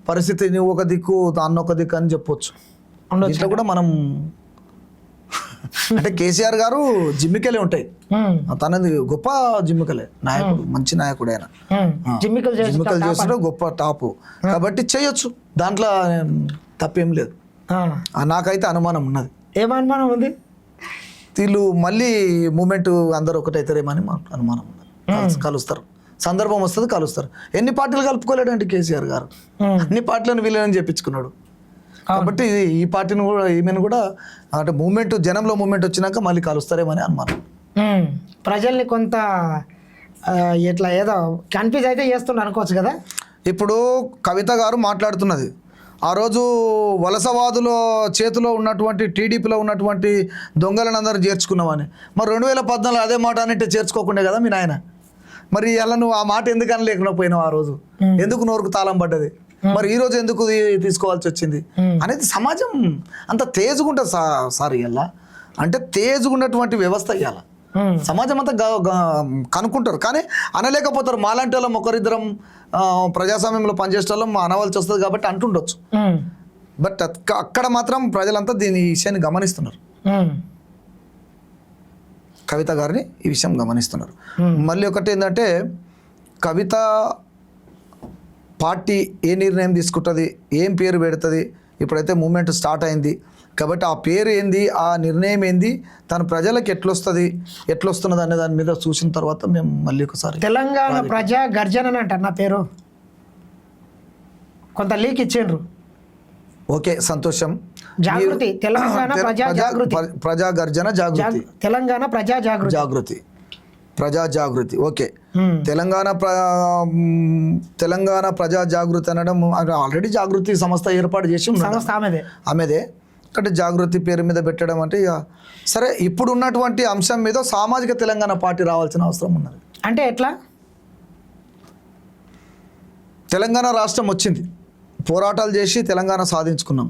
B: పరిస్థితి నువ్వు ఒక దిక్కు తాను ఒక దిక్కు అని చెప్పొచ్చు. ఇట్లా కూడా మనం అంటే కేసీఆర్ గారు జిమ్మికలే ఉంటాయి, తనది గొప్ప జిమ్మికలే, నాయకుడు, మంచి నాయకుడు ఆయన, జిమ్మికలు చేసిన గొప్ప టాపు. కాబట్టి చేయొచ్చు, దాంట్లో తప్పేం లేదు. నాకైతే అనుమానం ఉన్నది.
A: ఏమనుమానం ఉంది?
B: వీళ్ళు మళ్ళీ మూమెంట్ అందరూ ఒకటైతారేమని అనుమానం ఉన్నది. కలుస్తారు, సందర్భం వస్తుంది, కలుస్తారు. ఎన్ని పార్టీలు కలుపుకోలేడంటే కేసీఆర్ గారు అన్ని పార్టీలను వీళ్ళని చెప్పించుకున్నాడు. కాబట్టి ఈ పార్టీని కూడా ఈమెను కూడా అంటే జనంలో మూమెంట్ వచ్చినాక మళ్ళీ కలుస్తారేమని అనుమానం.
A: ప్రజల్ని కొంత ఇట్లా ఏదో కన్ఫ్యూజ్ అయితే చేస్తున్నారు అనుకోవచ్చు కదా.
B: ఇప్పుడు కవిత గారు మాట్లాడుతున్నది, ఆ రోజు వలసవాదుల చేతిలో ఉన్నటువంటి టీడీపీలో ఉన్నటువంటి దొంగలను అందరూ చేర్చుకున్నామని. మరి 2014 అదే మాట అంటే చేర్చుకోకుండా కదా మీ నాయన. మరి అలా నువ్వు ఆ మాట ఎందుకు అనలేకుండా పోయినావు? ఆ రోజు ఎందుకు నోరుకు తాళం పడ్డది? మరి ఈ రోజు ఎందుకు తీసుకోవాల్సి వచ్చింది అనేది సమాజం అంత తేజుగుంటుంది సార్ ఇవాళ. అంటే తేజుగున్నటువంటి వ్యవస్థ ఇవాళ సమాజం అంతా కనుక్కుంటారు, కానీ అనలేకపోతారు. మాలాంటి వాళ్ళం ఒకరిద్దరం ప్రజాస్వామ్యంలో పనిచేసే వాళ్ళం అనవలసి వస్తుంది కాబట్టి అంటుండొచ్చు. బట్ అక్కడ మాత్రం ప్రజలంతా దీని విషయాన్ని గమనిస్తున్నారు. కవిత గారిని ఈ విషయం గమనిస్తున్నారు. మళ్ళీ ఒకటి ఏంటంటే, కవిత పార్టీ ఏ నిర్ణయం తీసుకుంటుంది, ఏం పేరు పెడుతుంది, ఇప్పుడైతే మూమెంట్ స్టార్ట్ అయింది కాబట్టి ఆ పేరు ఏంది, ఆ నిర్ణయం ఏంది, తన ప్రజలకు ఎట్లొస్తున్నది అనే దాని మీద చూసిన తర్వాత మేము మళ్ళీ ఒకసారి
A: తెలంగాణ ప్రజా గర్జన అంటారు నా పేరు, కొంత లీక్ ఇచ్చిండ్రు.
B: ఓకే, సంతోషం.
A: జాగృతి తెలంగాణ
B: ప్రజా గర్జన జాగృతి,
A: తెలంగాణ
B: ప్రజా జాగృతి. ఓకే, తెలంగాణ ప్రజా జాగృతి అనడం ఆల్రెడీ జాగృతి సంస్థ ఏర్పాటు చేసి ఆమెదే. అంటే జాగృతి పేరు మీద పెట్టడం అంటే ఇక సరే. ఇప్పుడు ఉన్నటువంటి అంశం మీద సామాజిక తెలంగాణ పార్టీ రావాల్సిన అవసరం ఉన్నది.
A: అంటే ఎట్లా?
B: తెలంగాణ రాష్ట్రం వచ్చింది, పోరాటాలు చేసి తెలంగాణ సాధించుకున్నాం.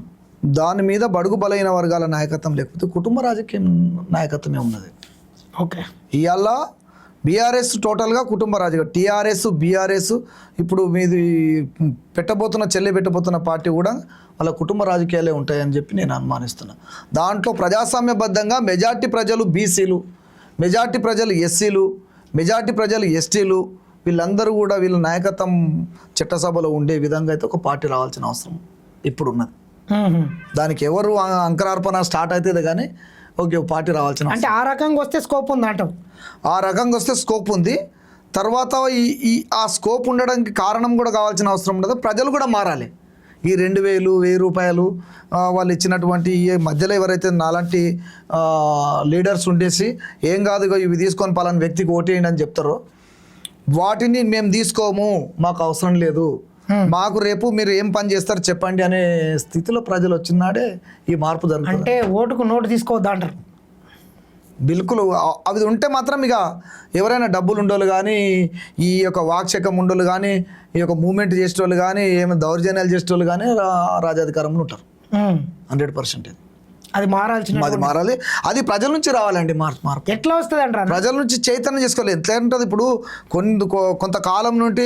B: దాని మీద బడుగు బలైన వర్గాల నాయకత్వం లేకపోతే కుటుంబ రాజకీయం నాయకత్వమే ఉన్నది.
A: ఓకే,
B: ఇవాళ బీఆర్ఎస్ టోటల్గా కుటుంబ రాజకీయం. టీఆర్ఎస్ బీఆర్ఎస్ ఇప్పుడు మీది పెట్టబోతున్న పార్టీ కూడా వాళ్ళ కుటుంబ రాజకీయాలే ఉంటాయని చెప్పి నేను అనుమానిస్తున్నా. దాంట్లో ప్రజాస్వామ్యబద్ధంగా మెజార్టీ ప్రజలు బీసీలు, మెజార్టీ ప్రజలు ఎస్సీలు, మెజార్టీ ప్రజలు ఎస్టీలు, వీళ్ళందరూ కూడా వీళ్ళ నాయకత్వం చట్టసభలో ఉండే విధంగా అయితే ఒక పార్టీ రావాల్సిన అవసరం ఇప్పుడు ఉన్నది. దానికి ఎవరు అంకరార్పణ స్టార్ట్ అవుతుంది కానీ ఓకే పార్టీ రావాల్సిన,
A: అంటే ఆ రకంగా వస్తే స్కోప్ ఉంది అంటాం.
B: ఆ రకంగా వస్తే స్కోప్ ఉంది. తర్వాత ఆ స్కోప్ ఉండడానికి కారణం కూడా కావాల్సిన అవసరం ఉండదు. ప్రజలు కూడా మారాలి. ఈ 2000 రూపాయలు వాళ్ళు ఇచ్చినటువంటి ఈ మధ్యలో ఎవరైతే నాలాంటి లీడర్స్ ఉండేసి ఏం కాదు ఇవి తీసుకొని పలానా వ్యక్తికి ఓటేయండి అని చెప్తారో, వాటిని మేము తీసుకోము, మాకు అవసరం లేదు, మాకు రేపు మీరు ఏం పని చేస్తారు చెప్పండి అనే స్థితిలో ప్రజలు వచ్చినాడే ఈ మార్పు జరుగుతుంది.
A: అంటే ఓటుకు నోటు తీసుకోవద్దు అంటారు.
B: బిల్కుల్ అవి ఉంటే మాత్రం ఇక ఎవరైనా డబ్బులు ఉండోళ్ళు కానీ, ఈ యొక్క వాక్శకం ఉండోళ్ళు కానీ, ఈ యొక్క మూమెంట్ చేసేటోళ్ళు కానీ, ఏమైనా దౌర్జన్యాలు చేసేటోళ్ళు కానీ రాజ్యాధికారంలో ఉంటారు. 100%
A: అది
B: మారాలి. అది ప్రజల నుంచి రావాలండి. మార్పు
A: ఎట్లా వస్తుంది అంటారు?
B: ప్రజల నుంచి చైతన్యం చేసుకోవాలి. ఎట్లా ఉంటుంది, ఇప్పుడు కొంతకాలం నుండి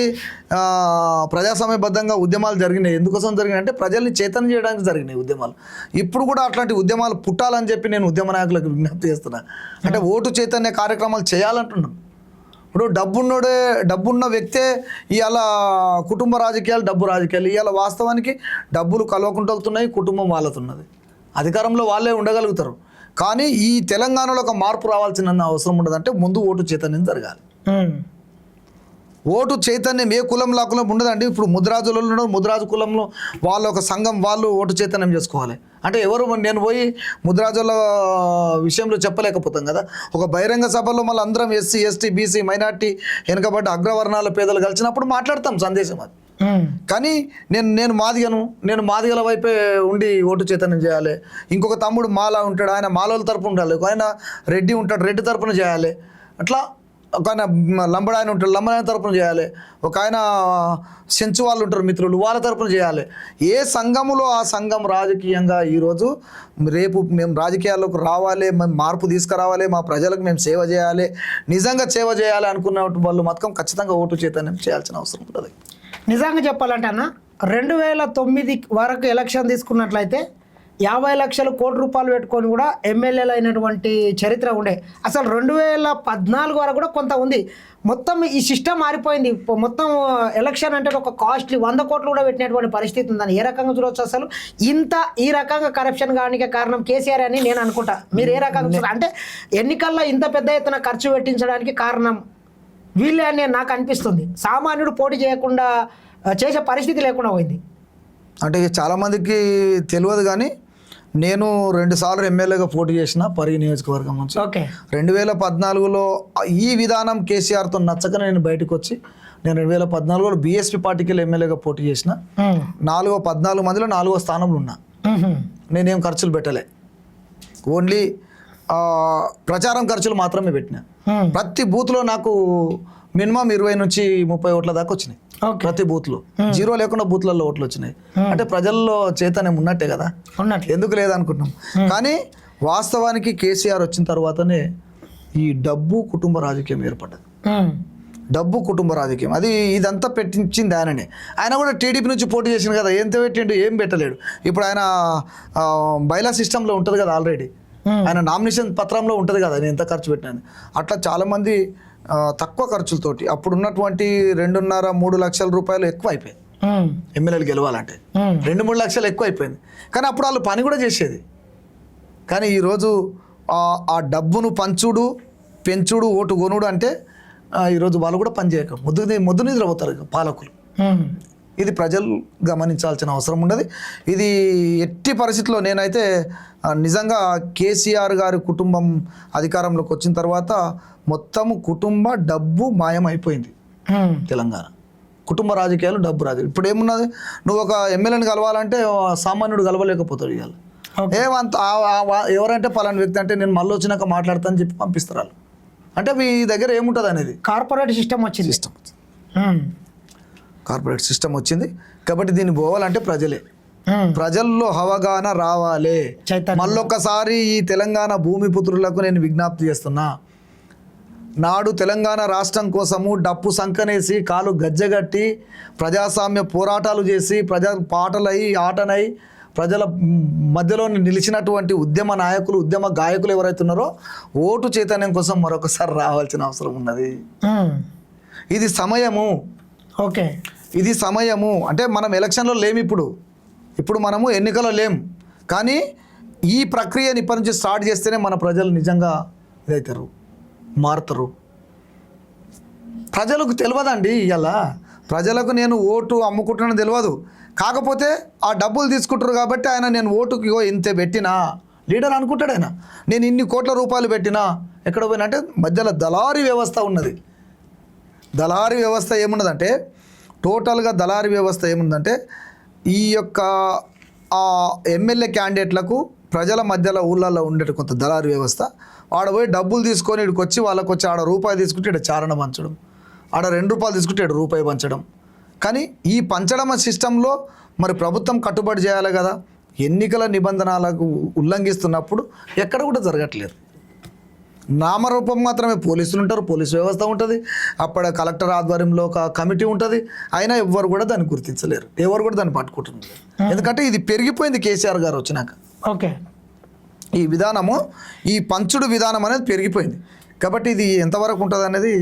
B: ప్రజాస్వామ్యబద్ధంగా ఉద్యమాలు జరిగినాయి. ఎందుకోసం జరిగినాయి అంటే ప్రజల్ని చైతన్యం చేయడానికి జరిగినాయి ఉద్యమాలు. ఇప్పుడు కూడా అట్లాంటి ఉద్యమాలు పుట్టాలని చెప్పి నేను ఉద్యమ నాయకులకు విజ్ఞప్తి చేస్తున్నా. అంటే ఓటు చైతన్య కార్యక్రమాలు చేయాలంటున్నాను. ఇప్పుడు డబ్బున్న వ్యక్తే ఇవాళ కుటుంబ రాజకీయాలు, డబ్బు రాజకీయాలు. ఇవాళ వాస్తవానికి డబ్బులు కలవకుండా వెళ్తున్నాయి, కుటుంబం వాళ్ళతున్నది, అధికారంలో వాళ్ళే ఉండగలుగుతారు. కానీ ఈ తెలంగాణలో ఒక మార్పు రావాల్సిన అవసరం ఉండదంటే ముందు ఓటు చైతన్యం జరగాలి. ఓటు చైతన్యం ఏ కులంలో కులం ఉండదండి. ఇప్పుడు ముద్రాజు కులంలో వాళ్ళ ఒక సంఘం వాళ్ళు ఓటు చైతన్యం చేసుకోవాలి. అంటే ఎవరు నేను పోయి ముద్రాజుల విషయంలో చెప్పలేకపోతాం కదా. ఒక బహిరంగ సభలో మళ్ళీ అందరం ఎస్సీ ఎస్టీ బీసీ మైనార్టీ వెనుకబడ్డ అగ్రవర్ణాల పేదలు కలిసినప్పుడు మాట్లాడతాం సందేశం అది. కానీ నేను మాదిగల వైపే ఉండి ఓటు చైతన్యం చేయాలి. ఇంకొక తమ్ముడు మాలా ఉంటాడు, ఆయన మాలోల తరపున ఉండాలి. ఒక ఆయన రెడ్డి ఉంటాడు, రెడ్డి తరపున చేయాలి. అట్లా ఒక ఆయన లంబడాయన ఉంటాడు, లంబడాయన తరపున చేయాలి. ఒక ఆయన సెంచు వాళ్ళు ఉంటారు మిత్రులు, వాళ్ళ తరపున చేయాలి. ఏ సంఘములో ఆ సంఘం రాజకీయంగా ఈరోజు రేపు మేము రాజకీయాల్లోకి రావాలి, మేము మార్పు తీసుకురావాలి, మా ప్రజలకు మేము సేవ చేయాలి, నిజంగా సేవ చేయాలి అనుకున్న వాళ్ళు మాత్రం ఖచ్చితంగా ఓటు చైతన్యం చేయాల్సిన అవసరం ఉంటుంది.
A: నిజంగా చెప్పాలంటే అన్న 2009 వరకు ఎలక్షన్ తీసుకున్నట్లయితే 50 లక్షల కోట్ల రూపాయలు పెట్టుకొని కూడా ఎమ్మెల్యేలు అయినటువంటి చరిత్ర ఉండే. అసలు 2014 వరకు కూడా కొంత ఉంది. మొత్తం ఈ సిస్టమ్ మారిపోయింది. మొత్తం ఎలక్షన్ అంటే ఒక కాస్ట్లీ 100 కోట్లు కూడా పెట్టినటువంటి పరిస్థితి ఉందని ఏ రకంగా చూడవచ్చు? అసలు ఈ రకంగా కరప్షన్ కావడానికి కారణం కేసీఆర్ అని నేను అనుకుంటా. మీరు ఏ రకంగా చూస్తారు? అంటే ఎన్నికల్లో ఇంత పెద్ద ఎత్తున ఖర్చు పెట్టించడానికి కారణం వీళ్ళే అని నాకు అనిపిస్తుంది. సామాన్యుడు పోటీ చేయకుండా చేసే పరిస్థితి లేకుండా పోయింది.
B: అంటే చాలామందికి తెలియదు కానీ నేను 2 సార్లు ఎమ్మెల్యేగా పోటీ చేసిన పరిగి నియోజకవర్గం నుంచి. 2014లో ఈ విధానం కేసీఆర్తో నచ్చక నేను బయటకు వచ్చి నేను 2014లో బీఎస్పీ పార్టీకి ఎమ్మెల్యేగా పోటీ చేసిన. 14 మందిలో 4వ స్థానంలో ఉన్నా. నేనేం ఖర్చులు పెట్టలే, ఓన్లీ ప్రచారం ఖర్చులు మాత్రమే పెట్టిన. ప్రతి బూత్లో నాకు మినిమం 20 నుంచి 30 ఓట్ల దాకా వచ్చినాయి
A: ఓకే
B: ప్రతి బూత్లో. జీరో లేకుండా బూత్లలో ఓట్లు వచ్చినాయి అంటే ప్రజల్లో చైతన్యం ఉన్నట్టే కదా,
A: ఉన్నట్లు.
B: ఎందుకు లేదనుకుంటున్నాం. కానీ వాస్తవానికి కేసీఆర్ వచ్చిన తర్వాతనే ఈ డబ్బు కుటుంబ రాజకీయం ఏర్పడ్డది. డబ్బు కుటుంబ రాజకీయం అది ఇదంతా పెట్టించింది ఆయననే. ఆయన కూడా టీడీపీ నుంచి పోటీ చేసిండు కదా, ఎంత పెట్టిండు, ఏం పెట్టలేడు. ఇప్పుడు ఆయన బైలా సిస్టంలో ఉంటుంది కదా ఆల్రెడీ, ఆయన నామినేషన్ పత్రంలో ఉంటుంది కదా నేను ఎంత ఖర్చు పెట్టినాను. అట్లా చాలామంది తక్కువ ఖర్చులతోటి అప్పుడు ఉన్నటువంటి 2.5-3 లక్షల రూపాయలు ఎక్కువ అయిపోయింది ఎమ్మెల్యేలు గెలవాలంటే. 2-3 లక్షలు ఎక్కువ అయిపోయింది. కానీ అప్పుడు వాళ్ళు పని కూడా చేసేది. కానీ ఈరోజు ఆ డబ్బును పంచుడు, పెంచుడు, ఓటు కొనుడు అంటే ఈరోజు వాళ్ళు కూడా పని చేయక ముద్దు నిద్రపోతారు పాలకులు. ఇది ప్రజలు గమనించాల్సిన అవసరం ఉన్నది. ఇది ఎట్టి పరిస్థితుల్లో నేనైతే నిజంగా కేసీఆర్ గారి కుటుంబం అధికారంలోకి వచ్చిన తర్వాత మొత్తము కుటుంబ డబ్బు మాయమైపోయింది తెలంగాణ. కుటుంబ రాజకీయాలు, డబ్బు రాజకీయాలు. ఇప్పుడు ఏమున్నది, నువ్వు ఒక ఎమ్మెల్యేని కలవాలంటే సామాన్యుడు కలవలేకపోతాడు. ఇవాళ ఏమంత ఎవరంటే పలానా వ్యక్తి అంటే నేను మళ్ళీ వచ్చినాక మాట్లాడతానని చెప్పి పంపిస్తారు వాళ్ళు. అంటే మీ దగ్గర ఏముంటుంది అనేది
A: కార్పొరేట్ సిస్టమ్ వచ్చింది.
B: కార్పొరేట్ సిస్టమ్ వచ్చింది కాబట్టి దీన్ని పోవాలంటే ప్రజలే, ప్రజల్లో అవగాహన రావాలి. మళ్ళొక్కసారి ఈ తెలంగాణ భూమిపుత్రులకు నేను విజ్ఞప్తి చేస్తున్నా, నాడు తెలంగాణ రాష్ట్రం కోసము డప్పు సంకనేసి కాలు గజ్జగట్టి ప్రజాస్వామ్య పోరాటాలు చేసి ప్రజా పాటలై ఆటనై ప్రజల మధ్యలో నిలిచినటువంటి ఉద్యమ నాయకులు, ఉద్యమ గాయకులు ఎవరైతే ఉన్నారో ఓటు చైతన్యం కోసం మరొకసారి రావాల్సిన అవసరం ఉన్నది. ఇది సమయము.
A: ఓకే,
B: ఇది సమయము. అంటే మనం ఎలక్షన్లో లేము, ఇప్పుడు మనము ఎన్నికల్లో లేము. కానీ ఈ ప్రక్రియని ఇప్పటి నుంచి స్టార్ట్ చేస్తేనే మన ప్రజలు నిజంగా ఇదవుతారు, మారుతారు. ప్రజలకు తెలియదండి. ఇలా ప్రజలకు నేను ఓటు అమ్ముకుంటున్నాను తెలియదు. కాకపోతే ఆ డబ్బులు తీసుకుంటారు కాబట్టి ఆయన నేను ఓటుకి ఇంతే పెట్టినా లీడర్ అనుకుంటాడు. ఆయన నేను ఇన్ని కోట్ల రూపాయలు పెట్టినా ఎక్కడ పోయినా అంటే మధ్యలో దళారీ వ్యవస్థ ఉన్నది. దళారీ వ్యవస్థ ఏమున్నదంటే టోటల్గా దళారీ వ్యవస్థ ఏముందంటే ఈ యొక్క ఎమ్మెల్యే క్యాండిడేట్లకు ప్రజల మధ్యలో ఊళ్ళల్లో ఉండే కొంత దళారీ వ్యవస్థ. ఆడ పోయి డబ్బులు తీసుకొని ఇక్కడికి వచ్చి వాళ్ళకి వచ్చి ఆడ రూపాయి తీసుకుంటే ఇక్కడ చారణ పంచడం, ఆడ 2 రూపాయలు తీసుకుంటే ఇక్కడ రూపాయి పంచడం. కానీ ఈ పంచడం సిస్టంలో మరి ప్రభుత్వం కట్టుబడి చేయాలి కదా. ఎన్నికల నిబంధనలకు ఉల్లంఘిస్తున్నప్పుడు ఎక్కడ కూడా జరగట్లేదు. నామరూపం మాత్రమే పోలీసులు ఉంటారు, పోలీసు వ్యవస్థ ఉంటుంది, అక్కడ కలెక్టర్ ఆధ్వర్యంలో ఒక కమిటీ ఉంటుంది. అయినా ఎవరు కూడా దాన్ని గుర్తించలేరు, ఎవరు కూడా దాన్ని పట్టుకుంటున్నారు. ఎందుకంటే ఇది పెరిగిపోయింది కేసీఆర్ గారు వచ్చినాక.
A: ఓకే,
B: ఈ విధానము, ఈ పంచుడు విధానం అనేది పెరిగిపోయింది. కాబట్టి ఇది ఎంతవరకు ఉంటుంది అనేది,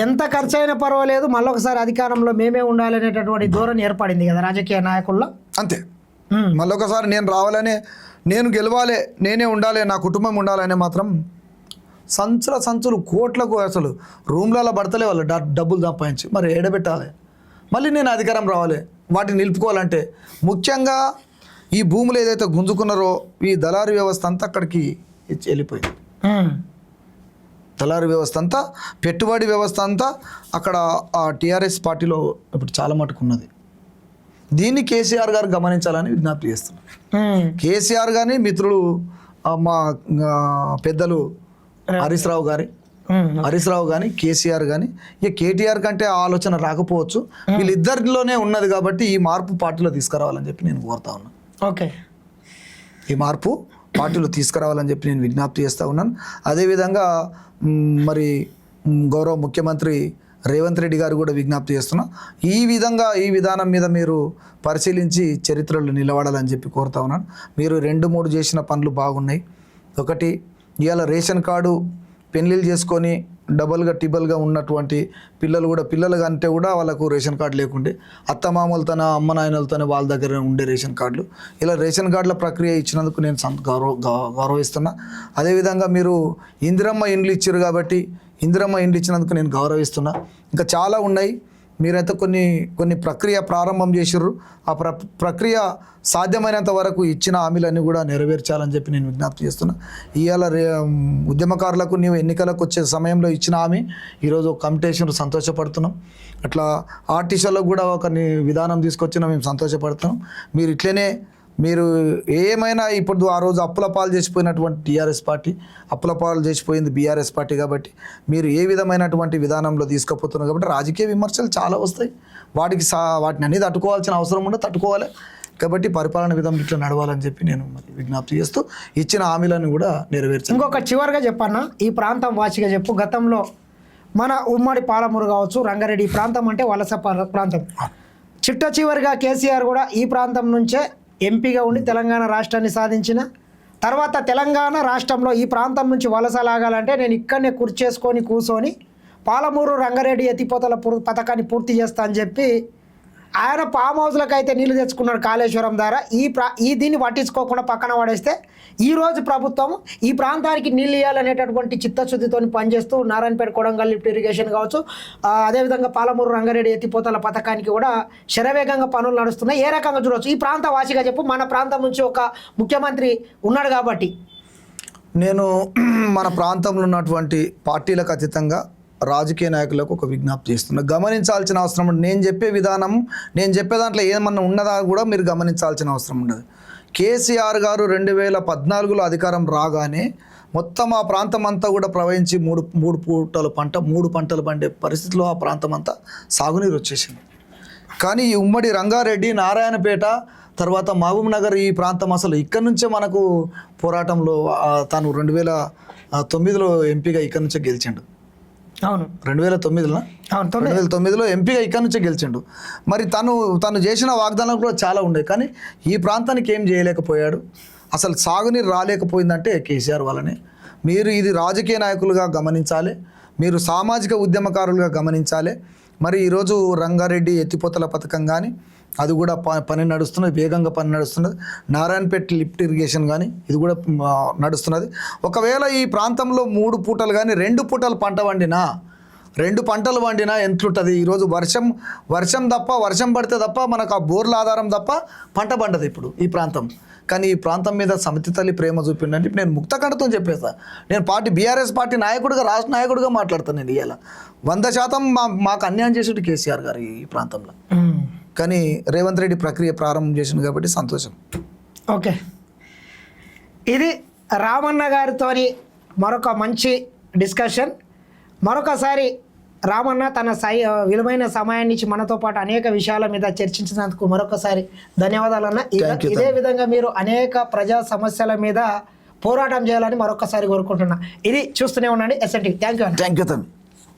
A: ఎంత ఖర్చు అయినా పర్వాలేదు మళ్ళొకసారి అధికారంలో మేమే ఉండాలనేటటువంటి ధోరణి ఏర్పడింది కదా రాజకీయ నాయకుల్లో.
B: అంతే, మళ్ళొకసారి నేను రావాలనే, నేను గెలవాలి, నేనే ఉండాలి, నా కుటుంబం ఉండాలనే మాత్రం సంచులు కోట్లకు అసలు రూమ్లలో పడతలే వాళ్ళు డబ్బులు సంపాదించి మరి ఏడబెట్టాలి. మళ్ళీ నేను అధికారం రావాలి, వాటిని నిలుపుకోవాలంటే ముఖ్యంగా ఈ భూములు ఏదైతే గుంజుకున్నారో ఈ దళారీ వ్యవస్థ అంతా అక్కడికి వెళ్ళిపోయింది. దళారీ వ్యవస్థ అంతా, పెట్టుబడి వ్యవస్థ అంతా అక్కడ టీఆర్ఎస్ పార్టీలో ఇప్పుడు చాలా మటుకు ఉన్నది. దీన్ని కేసీఆర్ గారు గమనించాలని విజ్ఞప్తి చేస్తున్నారు. కేసీఆర్ గారిని మిత్రులు మా పెద్దలు హరీష్ రావు కానీ కేసీఆర్ కానీ, ఇక కేటీఆర్ కంటే ఆలోచన రాకపోవచ్చు, వీళ్ళిద్దరిలోనే ఉన్నది కాబట్టి ఈ మార్పు పార్టీలో తీసుకురావాలని చెప్పి నేను కోరుతా ఉన్నాను.
A: ఓకే,
B: ఈ మార్పు పార్టీలో తీసుకురావాలని చెప్పి నేను విజ్ఞప్తి చేస్తూ ఉన్నాను. అదేవిధంగా మరి గౌరవ ముఖ్యమంత్రి రేవంత్ రెడ్డి గారు కూడా విజ్ఞప్తి చేస్తున్నా, ఈ విధానం మీద మీరు పరిశీలించి చరిత్రలో నిలబడాలని చెప్పి కోరుతా ఉన్నాను. మీరు 2-3 చేసిన పనులు బాగున్నాయి. ఒకటి, ఇవాళ రేషన్ కార్డు పెళ్ళిళ్ళు చేసుకొని డబల్గా టిబల్గా ఉన్నటువంటి పిల్లలు కంటే కూడా వాళ్ళకు రేషన్ కార్డు లేకుండే, అత్తమామలతోనే అమ్మ నాయనలతోనే వాళ్ళ దగ్గర ఉండే రేషన్ కార్డులు. ఇలా రేషన్ కార్డుల ప్రక్రియ ఇచ్చినందుకు నేను గౌరవిస్తున్నా. అదేవిధంగా మీరు ఇందిరమ్మ ఇండ్లు ఇచ్చారు కాబట్టి ఇందిరమ్మ ఇండ్లు ఇచ్చినందుకు నేను గౌరవిస్తున్నా. ఇంకా చాలా ఉన్నాయి. మీరైతే కొన్ని ప్రక్రియ ప్రారంభం చేసిర్రు. ఆ ప్రక్రియ సాధ్యమైనంత వరకు ఇచ్చిన హామీలన్నీ కూడా నెరవేర్చాలని చెప్పి నేను విజ్ఞప్తి చేస్తున్నా. ఇవాళ ఉద్యమకారులకు నీవు ఎన్నికలకు వచ్చే సమయంలో ఇచ్చిన హామీ ఈరోజు కమిటేషన్ సంతోషపడుతున్నాం. అట్లా ఆర్టీసీలకు కూడా ఒక విధానం తీసుకొచ్చినా మేము సంతోషపడుతున్నాం. మీరు ఇట్లనే మీరు ఏమైనా ఇప్పుడు ఆ రోజు అప్పుల పాలు చేసిపోయినటువంటి టీఆర్ఎస్ పార్టీ, అప్పుల పాలు చేసిపోయింది బీఆర్ఎస్ పార్టీ. కాబట్టి మీరు ఏ విధమైనటువంటి విధానంలో తీసుకుపోతున్నారు కాబట్టి రాజకీయ విమర్శలు చాలా వస్తాయి. వాటిని అన్ని తట్టుకోవాల్సిన అవసరం ఉండదు, తట్టుకోవాలి. కాబట్టి పరిపాలన విధానం ఇట్లా నడవాలని చెప్పి నేను విజ్ఞప్తి చేస్తూ ఇచ్చిన హామీలను కూడా నెరవేర్చాను.
A: ఇంకొక చివరిగా చెప్పన్నా, ఈ ప్రాంతం వాచిగా చెప్పు. గతంలో మన ఉమ్మడి పాలమూరు కావచ్చు, రంగారెడ్డి, ఈ ప్రాంతం అంటే వలస ప్రాంతం. చిట్ట చివరిగా కేసీఆర్ కూడా ఈ ప్రాంతం నుంచే ఎంపీగా ఉండి తెలంగాణ రాష్ట్రాన్ని సాధించిన తర్వాత తెలంగాణ రాష్ట్రంలో ఈ ప్రాంతం నుంచి వలస లాగాలంటే నేను ఇక్కడనే కూర్చొని పాలమూరు రంగారెడ్డి ఎత్తిపోతల పథకాన్ని పూర్తి చేస్తా అని చెప్పి ఆయన ఫామ్ హౌస్లకు అయితే నీళ్లు తెచ్చుకున్నాడు కాళేశ్వరం ద్వారా. ఈ దీన్ని పట్టించుకోకుండా పక్కన పడేస్తే ఈరోజు ప్రభుత్వం ఈ ప్రాంతానికి నీళ్ళు ఇవ్వాలనేటటువంటి చిత్తశుద్ధితో పనిచేస్తూ నారాయణపేట కొడంగల్ లిఫ్ట్ ఇరిగేషన్ కావచ్చు, అదేవిధంగా పాలమూరు రంగారెడ్డి ఎత్తిపోతల పథకానికి కూడా శరవేగంగా పనులు నడుస్తున్నాయి. ఏ రకంగా చూడవచ్చు ఈ ప్రాంత వాసిగా చెప్పు. మన ప్రాంతం నుంచి ఒక ముఖ్యమంత్రి ఉన్నాడు కాబట్టి
B: నేను మన ప్రాంతంలో ఉన్నటువంటి పార్టీలకు అతీతంగా రాజకీయ నాయకులకు ఒక విజ్ఞప్తి చేస్తున్నా. గమనించాల్సిన అవసరం ఉంది. నేను చెప్పే విధానం, నేను చెప్పే దాంట్లో ఏమన్నా ఉన్నదా కూడా మీరు గమనించాల్సిన అవసరం ఉండదు. కేసీఆర్ గారు 2014లో అధికారం రాగానే మొత్తం ఆ ప్రాంతం అంతా కూడా ప్రవహించి మూడు పంటలు పండే పరిస్థితిలో ఆ ప్రాంతం అంతా సాగునీరు వచ్చేసింది. కానీ ఈ ఉమ్మడి రంగారెడ్డి, నారాయణపేట, తర్వాత మహబూబ్ నగర్ ఈ ప్రాంతం అసలు ఇక్కడి నుంచే మనకు పోరాటంలో తాను 2009లో ఎంపీగా ఇక్కడి నుంచే గెలిచిండు.
A: అవును,
B: 2009లో ఎంపీగా ఇక్కడి నుంచే గెలిచిండు. మరి తను చేసిన వాగ్దానాలు కూడా చాలా ఉన్నాయి. కానీ ఈ ప్రాంతానికి ఏం చేయలేకపోయాడు. అసలు సాగునీరు రాలేకపోయిందంటే కేసీఆర్ వల్లనే. మీరు ఇది రాజకీయ నాయకులుగా గమనించాలి, మీరు సామాజిక ఉద్యమకారులుగా గమనించాలి. మరి ఈరోజు రంగారెడ్డి ఎత్తిపోతల పథకం కానీ అది కూడా పని నడుస్తున్నది, వేగంగా పని నడుస్తున్నది. నారాయణపేట లిఫ్ట్ ఇరిగేషన్ కానీ ఇది కూడా నడుస్తున్నది. ఒకవేళ ఈ ప్రాంతంలో 3 పూటలు కానీ 2 పూటలు పంట వండినా, 2 పంటలు వండినా ఎంతుంటుంది? ఈరోజు వర్షం తప్ప, వర్షం పడితే తప్ప మనకు ఆ బోర్ల ఆధారం తప్ప పంట పండదు ఇప్పుడు ఈ ప్రాంతం. కానీ ఈ ప్రాంతం మీద సమితి తల్లి ప్రేమ చూపిండండి. నేను ముక్తకంఠతో చెప్పేస్తా. నేను బీఆర్ఎస్ పార్టీ నాయకుడిగా, రాష్ట్ర నాయకుడిగా మాట్లాడతాను. నేను ఇవాళ 100% మాకు అన్యాయం చేసేది కేసీఆర్ గారు ఈ ప్రాంతంలో. కానీ రేవంత్ రెడ్డి ప్రక్రియ ప్రారంభం చేసింది కాబట్టి సంతోషం.
A: ఓకే, ఇది రామన్న గారితో మరొక మంచి డిస్కషన్. మరొకసారి రామన్న తన విలువైన సమయాన్ని ఇచ్చి మనతో పాటు అనేక విషయాల మీద చర్చించినందుకు మరొకసారి ధన్యవాదాలు అన్న. ఇదే విధంగా మీరు అనేక ప్రజా సమస్యల మీద పోరాటం చేయాలని మరొకసారి కోరుకుంటున్నా. ఇది చూస్తూనే ఉండండి SN TV. Thank you.
B: Thank you.